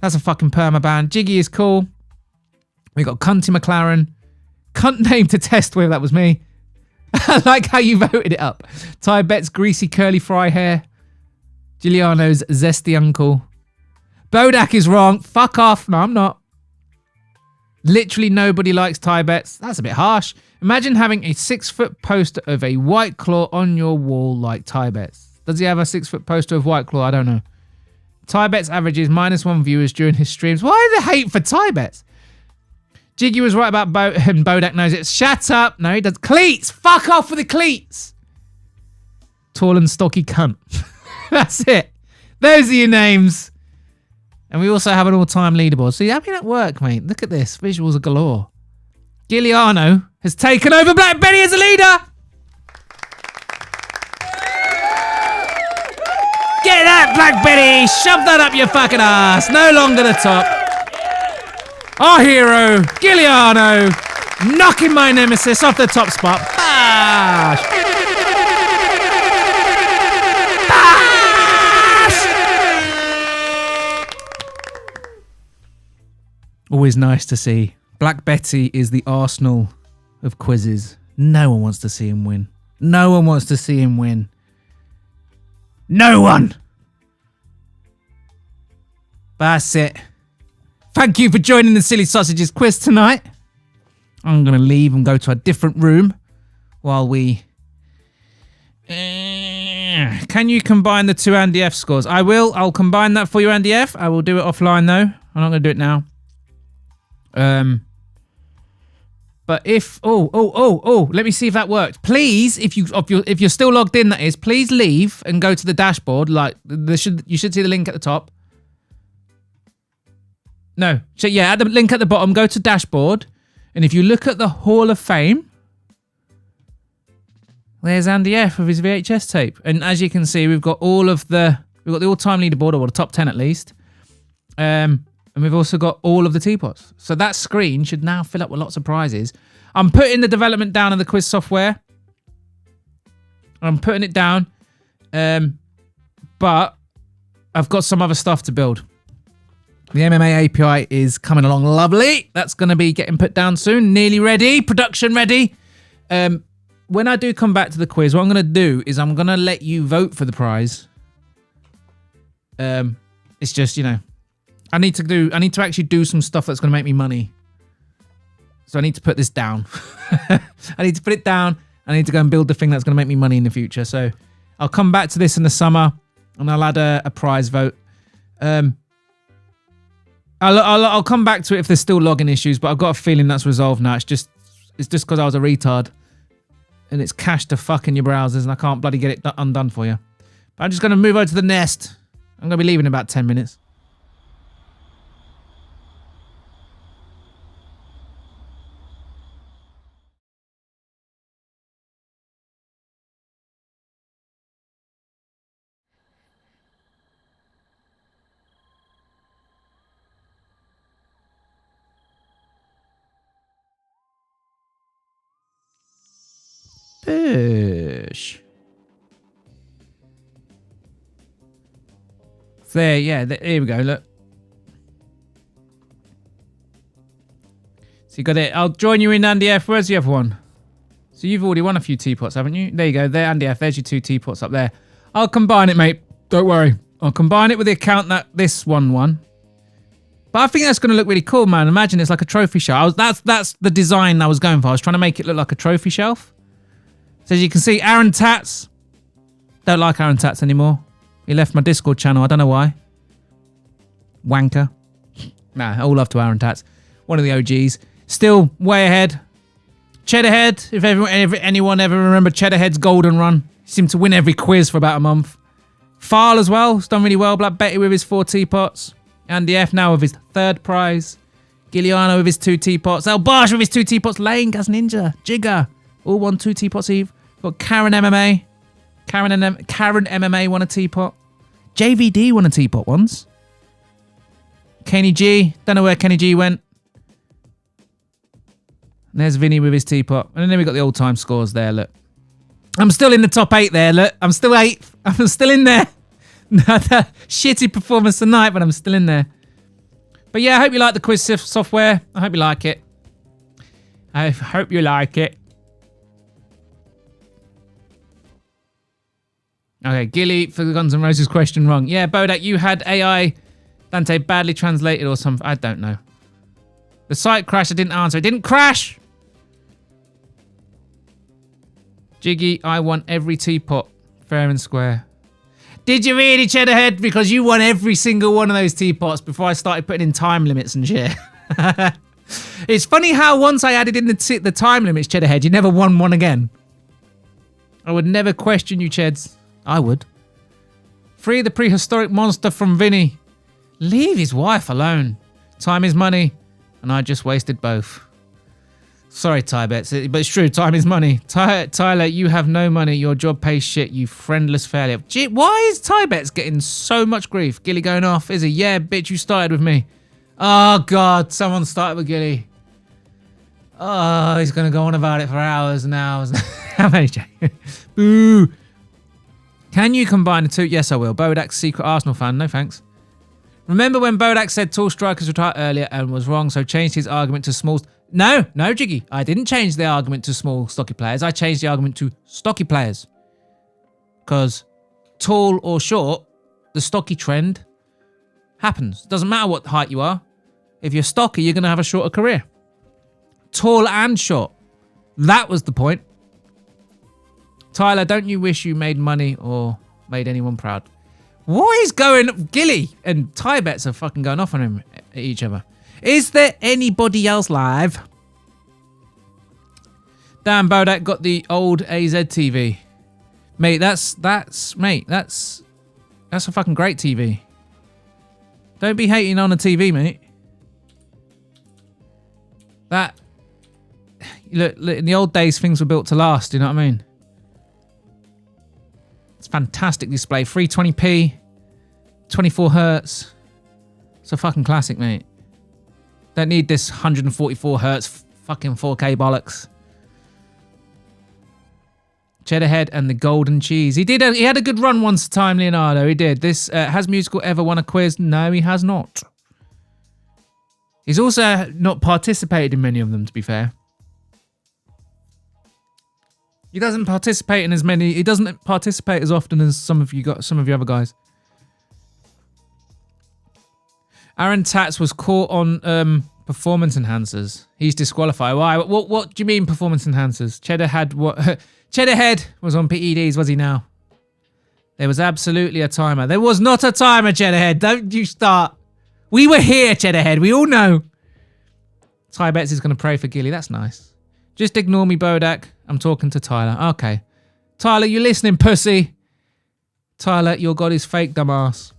That's a fucking perma ban. Jiggy is cool. We got Cunty McLaren. Cunt name to test with. That was me. I like how you voted it up. Ty Bet's greasy curly fry hair. Giuliano's zesty uncle. Bodach is wrong. Fuck off. No, I'm not. Literally nobody likes Ty Betts. That's a bit harsh. Imagine having a 6-foot poster of a White Claw on your wall like Ty Betts. Does he have a 6-foot poster of White Claw? I don't know. Ty Betts averages -1 viewers during his streams. Why the hate for Ty Betts? Jiggy was right about and Bodach knows it. Shut up. No, he does. Cleats. Fuck off with the cleats. Tall and stocky cunt. That's it. Those are your names. And we also have an all-time leaderboard. See, how did that work, mate? Look at this. Visuals are galore. Giuliano has taken over Black Betty as a leader. Get that, Black Betty! Shove that up your fucking ass! No longer the top. Our hero, Giuliano, knocking my nemesis off the top spot. Bash! Bash! Always nice to see. Black Betty is the Arsenal of quizzes. No one wants to see him win. No one wants to see him win. No one! That's it. Thank you for joining the Silly Sausages quiz tonight. I'm going to leave and go to a different room while we... Can you combine the two Andy F scores? I will. I'll combine that for you, Andy F. I will do it offline, though. I'm not going to do it now. But if... Oh, let me see if that worked. Please, if you're still logged in, that is, please leave and go to the dashboard. Like, you should see the link at the top. No. So, yeah, at the link at the bottom, go to dashboard. And if you look at the Hall of Fame, there's Andy F with his VHS tape. And as you can see, we've got the all-time leaderboard, or the top 10 at least. And we've also got all of the teapots. So that screen should now fill up with lots of prizes. I'm putting the development down of the quiz software. I'm putting it down. But I've got some other stuff to build. The MMA API is coming along lovely. That's going to be getting put down soon. Nearly ready. Production ready. When I do come back to the quiz, what I'm going to do is I'm going to let you vote for the prize. It's just, I need to actually do some stuff that's going to make me money. So I need to put this down. I need to put it down. I need to go and build the thing that's going to make me money in the future. So I'll come back to this in the summer and I'll add a prize vote. I'll come back to it if there's still login issues, but I've got a feeling that's resolved now. It's just because I was a retard and it's cached to fuck in your browsers and I can't bloody get it undone for you. But I'm just going to move over to the nest. I'm going to be leaving in about 10 minutes. Push. There, yeah, here we go, look. So you got it. I'll join you in Andy F. Where's the other one? So you've already won a few teapots, haven't you? There you go. There, Andy F. There's your 2 teapots up there. I'll combine it, mate. Don't worry. I'll combine it with the account that this one won. But I think that's going to look really cool, man. Imagine it's like a trophy shelf. That's the design I was going for. I was trying to make it look like a trophy shelf. So as you can see, Aaron Tats. Don't like Aaron Tats anymore. He left my Discord channel. I don't know why. Wanker. Nah, all love to Aaron Tats. One of the OGs. Still way ahead. Cheddarhead. If anyone ever remembered Cheddarhead's golden run. He seemed to win every quiz for about a month. Farl as well. He's done really well. Black Betty with his 4 teapots. Andy F now with his 3rd prize. Giuliano with his 2 teapots. El Bosch with his 2 teapots. Lane, Gas Ninja. Jigger. All won 2 teapots Eve. Got Karen MMA. Karen MMA won a teapot. JVD won a teapot once. Kenny G. Don't know where Kenny G went. And there's Vinny with his teapot. And then we got the old time scores there, look. I'm still in the top 8 there, look. I'm still 8th. I'm still in there. Shitty performance tonight, but I'm still in there. But yeah, I hope you like the quiz software. I hope you like it. I hope you like it. Okay, Gilly for the Guns N' Roses question wrong. Yeah, Bodach, you had AI Dante badly translated or something. I don't know. The site crashed. I didn't answer. It didn't crash. Jiggy, I won every teapot. Fair and square. Did you really, Cheddarhead? Because you won every single one of those teapots before I started putting in time limits and shit. It's funny how once I added in the time limits, Cheddarhead, you never won one again. I would never question you, Cheds. I would. Free the prehistoric monster from Vinny. Leave his wife alone. Time is money, and I just wasted both. Sorry, Ty Bets, but it's true. Time is money. Tyler, you have no money. Your job pays shit, you friendless failure. Gee, why is Ty Bets getting so much grief? Gilly going off. Is he? Yeah, bitch, you started with me. Oh, God. Someone started with Gilly. Oh, he's going to go on about it for hours and hours. How many, Jay? Boo. Can you combine the two? Yes, I will. Bodach's secret Arsenal fan. No, thanks. Remember when Bodach said tall strikers retire earlier and was wrong, so changed his argument to small... No, Jiggy. I didn't change the argument to small, stocky players. I changed the argument to stocky players. Because tall or short, the stocky trend happens. It doesn't matter what height you are. If you're stocky, you're going to have a shorter career. Tall and short. That was the point. Tyler, don't you wish you made money or made anyone proud? What is going... Gilly and Ty Bets are fucking going off on him at each other. Is there anybody else live? Damn, Bodach got the old AZ TV. Mate, that's a fucking great TV. Don't be hating on a TV, mate. That... Look, in the old days, things were built to last, you know what I mean? It's fantastic display. 320p, 24 hertz. It's a fucking classic, mate. Don't need this 144 hertz fucking 4K bollocks. Cheddar Head and the Golden Cheese. He had a good run once time, Leonardo. He did. This has Musical ever won a quiz? No, he has not. He's also not participated in many of them, to be fair. He doesn't participate in as many. He doesn't participate as often as some of you other guys. Aaron Tats was caught on performance enhancers. He's disqualified. Why? What do you mean performance enhancers? Cheddar had what? Cheddar Head was on PEDs, was he now? There was absolutely a timer. There was not a timer, Cheddar Head. Don't you start. We were here, Cheddar Head. We all know. Ty Bets is going to pray for Gilly. That's nice. Just ignore me, Bodach. I'm talking to Tyler. Okay. Tyler, you listening, pussy? Tyler, your god is fake, dumbass.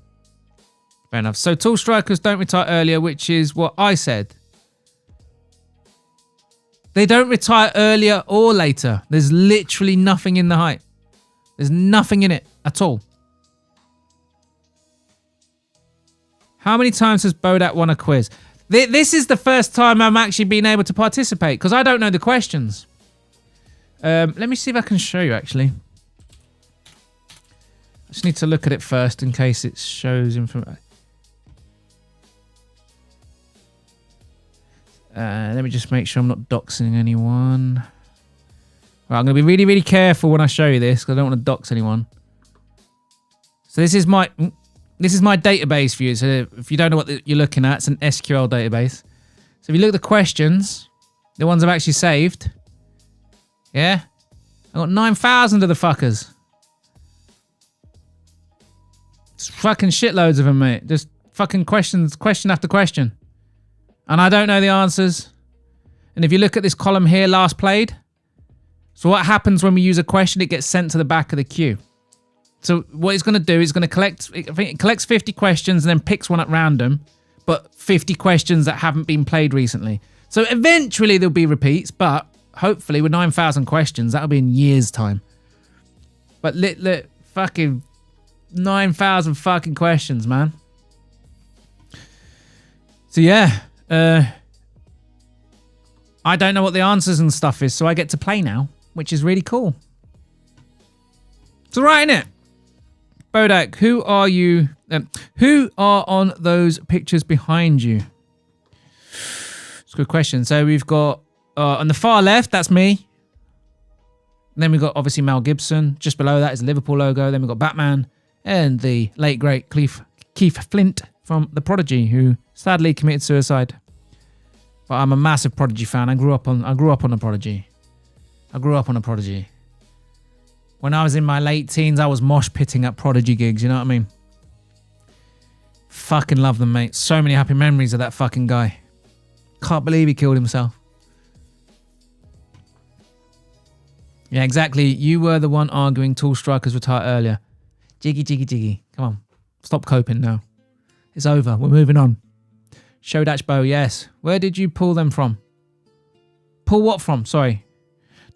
Fair enough. So tall strikers don't retire earlier, which is what I said. They don't retire earlier or later. There's literally nothing in the height. There's nothing in it at all. How many times has Bodach won a quiz? This is the first time I'm actually being able to participate because I don't know the questions. Let me see if I can show you, actually. I just need to look at it first in case it shows information. Let me just make sure I'm not doxing anyone. Right, I'm going to be really, really careful when I show you this because I don't want to dox anyone. So this is my database for you. So if you don't know what you're looking at, it's an SQL database. So if you look at the questions, the ones I've actually saved, yeah, I got 9,000 of the fuckers. It's fucking shitloads of them, mate. Just fucking questions, question after question. And I don't know the answers. And if you look at this column here, last played. So what happens when we use a question? It gets sent to the back of the queue. So what it's going to do is going to collect, I think it collects 50 questions and then picks one at random, but 50 questions that haven't been played recently. So eventually there'll be repeats, but hopefully with 9,000 questions, that'll be in years' time. But fucking 9,000 fucking questions, man. So yeah, I don't know what the answers and stuff is, so I get to play now, which is really cool. It's alright, innit? Bodach, who are you? Who are on those pictures behind you? It's a good question. So we've got on the far left, that's me. And then we've got obviously Mel Gibson. Just below that is the Liverpool logo. Then we've got Batman and the late great Keith Flint from The Prodigy, who sadly committed suicide. But I'm a massive Prodigy fan. I grew up on The Prodigy. When I was in my late teens, I was mosh pitting at Prodigy gigs, you know what I mean? Fucking love them, mate. So many happy memories of that fucking guy. Can't believe he killed himself. Yeah, exactly. You were the one arguing tall strikers retire earlier. Jiggy. Come on. Stop coping now. It's over. We're moving on. Bodach Bow, yes. Where did you pull them from? Pull what from? Sorry.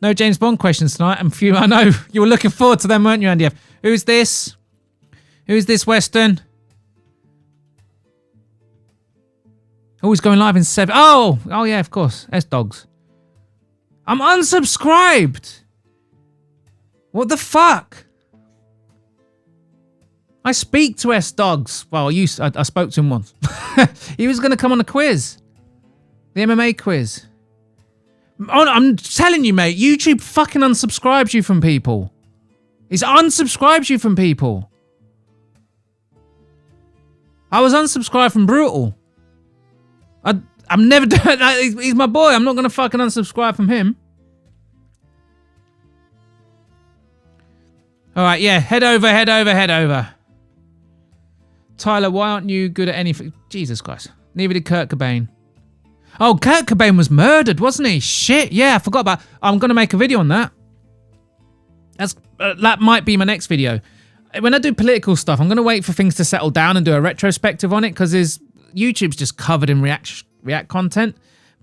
No James Bond questions tonight. I'm few. I know. You were looking forward to them, weren't you, Andy F? Who's this? Who's this, Weston? Oh, he's going live in 7. Oh, yeah, of course. S-Dogs. I'm unsubscribed. What the fuck? I speak to S-Dogs. Well, I spoke to him once. He was going to come on a quiz. The MMA quiz. Oh, I'm telling you, mate. YouTube fucking unsubscribes you from people. It unsubscribes you from people. I was unsubscribed from Brutal. I'm never doing that. He's my boy. I'm not going to fucking unsubscribe from him. All right, yeah. Head over. Tyler, why aren't you good at anything? Jesus Christ. Neither did Kurt Cobain. Oh, Kurt Cobain was murdered, wasn't he? Shit, yeah, I forgot about... I'm going to make a video on that. That might be my next video. When I do political stuff, I'm going to wait for things to settle down and do a retrospective on it, because YouTube's just covered in React content.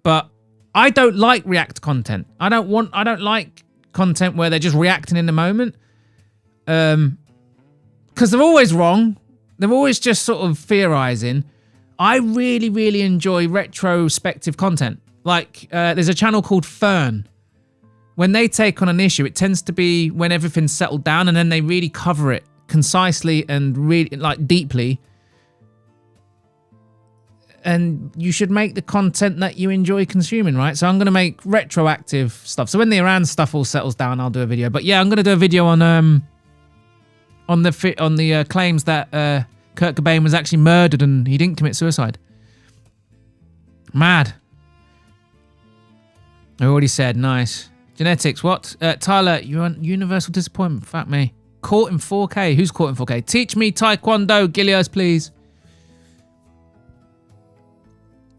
But I don't like React content. I don't like content where they're just reacting in the moment. Because they're always wrong. They're always just sort of theorizing. I really, really enjoy retrospective content. Like, there's a channel called Fern. When they take on an issue, it tends to be when everything's settled down, and then they really cover it concisely and really, like, deeply. And you should make the content that you enjoy consuming, right? So I'm going to make retroactive stuff. So when the Iran stuff all settles down, I'll do a video. But yeah, I'm going to do a video on the claims that Kurt Cobain was actually murdered and he didn't commit suicide. Mad. I already said, nice. Genetics, what? Tyler, you're on universal disappointment. Fuck me. Caught in 4K. Who's caught in 4K? Teach me Taekwondo, Gilios, please.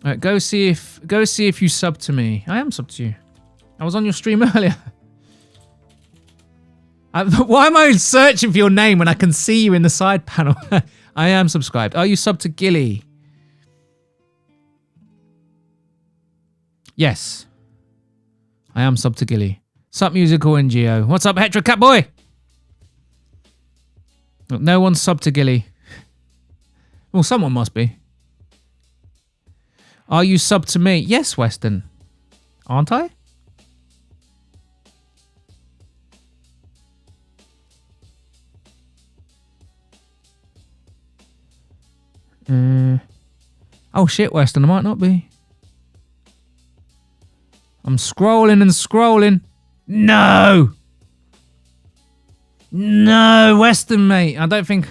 All right, go see if you sub to me. I am sub to you. I was on your stream earlier. Why am I searching for your name when I can see you in the side panel? I am subscribed. Are you sub to Gilly? Yes. I am sub to Gilly. Sup musical NGO. What's up, Hetero Cat Boy? Look, no one's sub to Gilly. Well, someone must be. Are you sub to me? Yes, Weston. Aren't I? Oh shit, Weston, I might not be. I'm scrolling and scrolling. No! No, Weston, mate. I don't think...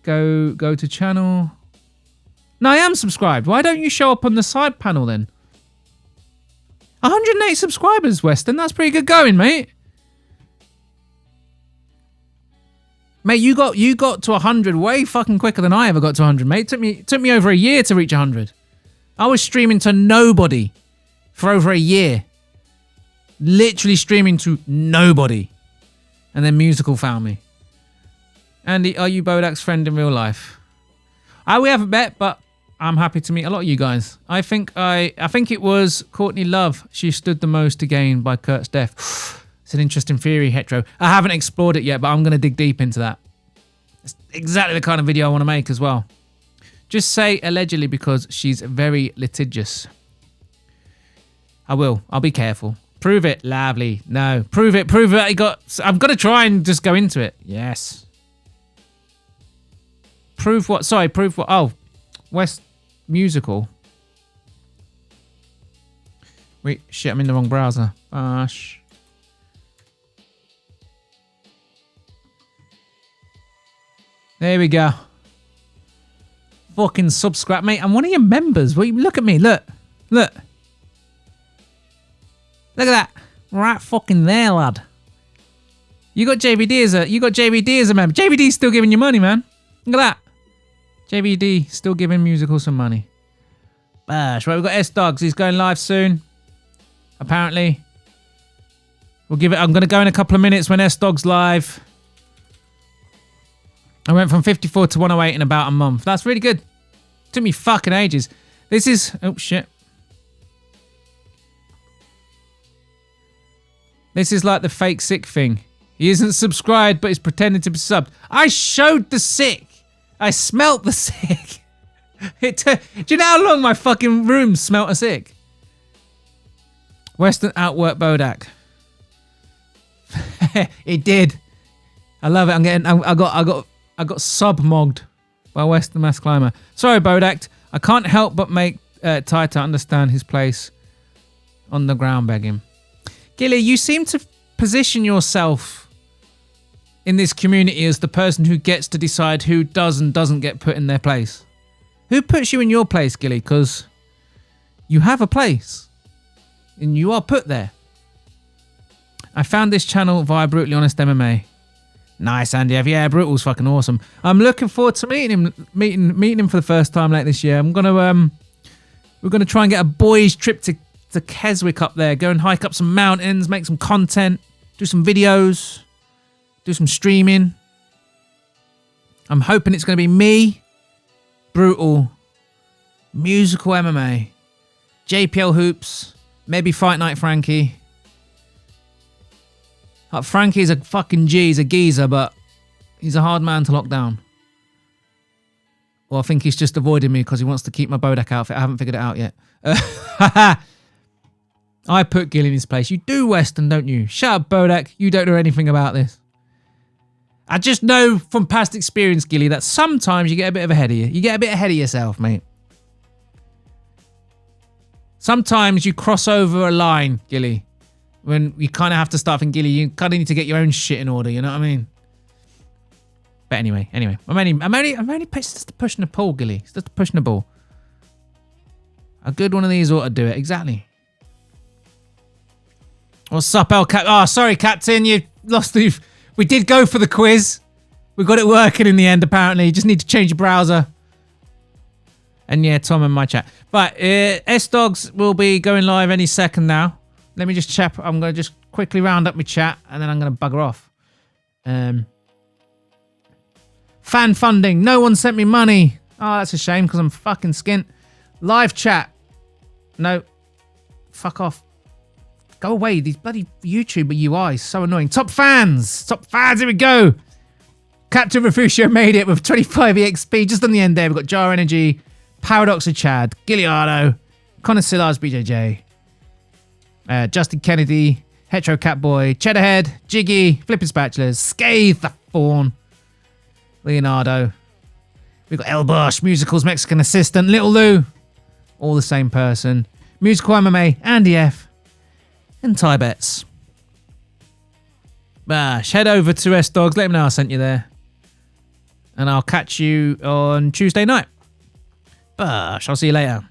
Go to channel. No, I am subscribed. Why don't you show up on the side panel then? 108 subscribers, Weston. That's pretty good going, mate. Mate, you got to 100 way fucking quicker than I ever got to 100, mate. It took me over a year to reach 100. I was streaming to nobody for over a year. Literally streaming to nobody. And then Musical found me. Andy, are you Bodach's friend in real life? We haven't met, but I'm happy to meet a lot of you guys. I think it was Courtney Love. She stood the most to gain by Kurt's death. It's an interesting theory, Hetero. I haven't explored it yet, but I'm going to dig deep into that. It's exactly the kind of video I want to make as well. Just say allegedly because she's very litigious. I will. I'll be careful. Prove it, lovely. No. Prove it. Prove it. I've got to try and just go into it. Yes. Prove what? Sorry, prove what? Oh, West Musical. Wait, shit, I'm in the wrong browser. Gosh. There we go. Fucking subscribe, mate. I'm one of your members. Look at me. Look. Look. Look at that. Right fucking there, lad. You got JVD as a member. JVD's still giving you money, man. Look at that. JVD still giving Musical some money. Bash. Right, we've got S-Dogs. He's going live soon. Apparently. We'll give it... I'm going to go in a couple of minutes when S-Dogs live. I went from 54 to 108 in about a month. That's really good. Took me fucking ages. This is... Oh, shit. This is like the fake sick thing. He isn't subscribed, but he's pretending to be subbed. I showed the sick. I smelt the sick. Do you know how long my fucking room smelt of sick? Western outwork Bodach. It did. I love it. I got sub-mogged by Western Mass Climber. Sorry, Bodach. I can't help but make Taita understand his place on the ground begging. Gilly, you seem to position yourself in this community as the person who gets to decide who does and doesn't get put in their place. Who puts you in your place, Gilly? Because you have a place and you are put there. I found this channel via Brutally Honest MMA. Nice, Andy. Yeah, Brutal's fucking awesome. I'm looking forward to meeting him for the first time late this year. We're gonna try and get a boys' trip to Keswick up there. Go and hike up some mountains, make some content, do some videos, do some streaming. I'm hoping it's gonna be me, Brutal, musical MMA, JPL Hoops, maybe Fight Night Frankie. Frankie's a fucking G, he's a geezer, but he's a hard man to lock down. Well, I think he's just avoiding me because he wants to keep my Bodach outfit. I haven't figured it out yet. I put Gil in his place. You do Western, don't you? Shut up, Bodach. You don't know anything about this. I just know from past experience, Gilly, that sometimes you get a bit ahead of you. You get a bit ahead of yourself, mate. Sometimes you cross over a line, Gilly. When you kind of have to start thinking, Gilly, you kind of need to get your own shit in order. You know what I mean? But anyway, I'm only just pushing the ball, Gilly. It's just pushing the ball. A good one of these ought to do it. Exactly. What's up, El Cap? Oh, sorry, Captain. You lost the... We did go for the quiz. We got it working in the end, apparently. You just need to change your browser. And yeah, Tom in my chat. But S-Dogs will be going live any second now. Let me just check. I'm going to just quickly round up my chat and then I'm going to bugger off. Fan funding. No one sent me money. Oh, that's a shame because I'm fucking skint. Live chat. No. Fuck off. Go away. These bloody YouTuber UIs. So annoying. Top fans. Here we go. Captain Refugio made it with 25 EXP. Just on the end there. We've got Jar Energy, Paradox of Chad, Gilliardo, Connor Sillars, BJJ, Justin Kennedy, Hetero Catboy, Cheddarhead, Jiggy, Flipping Spatulas, Scathe the Fawn, Leonardo. We've got El Bosch, Musicals Mexican Assistant, Little Lou, all the same person. Musical MMA, Andy F, and Ty Betts. Bash, head over to S-Dogs, let him know I sent you there. And I'll catch you on Tuesday night. Bash, I'll see you later.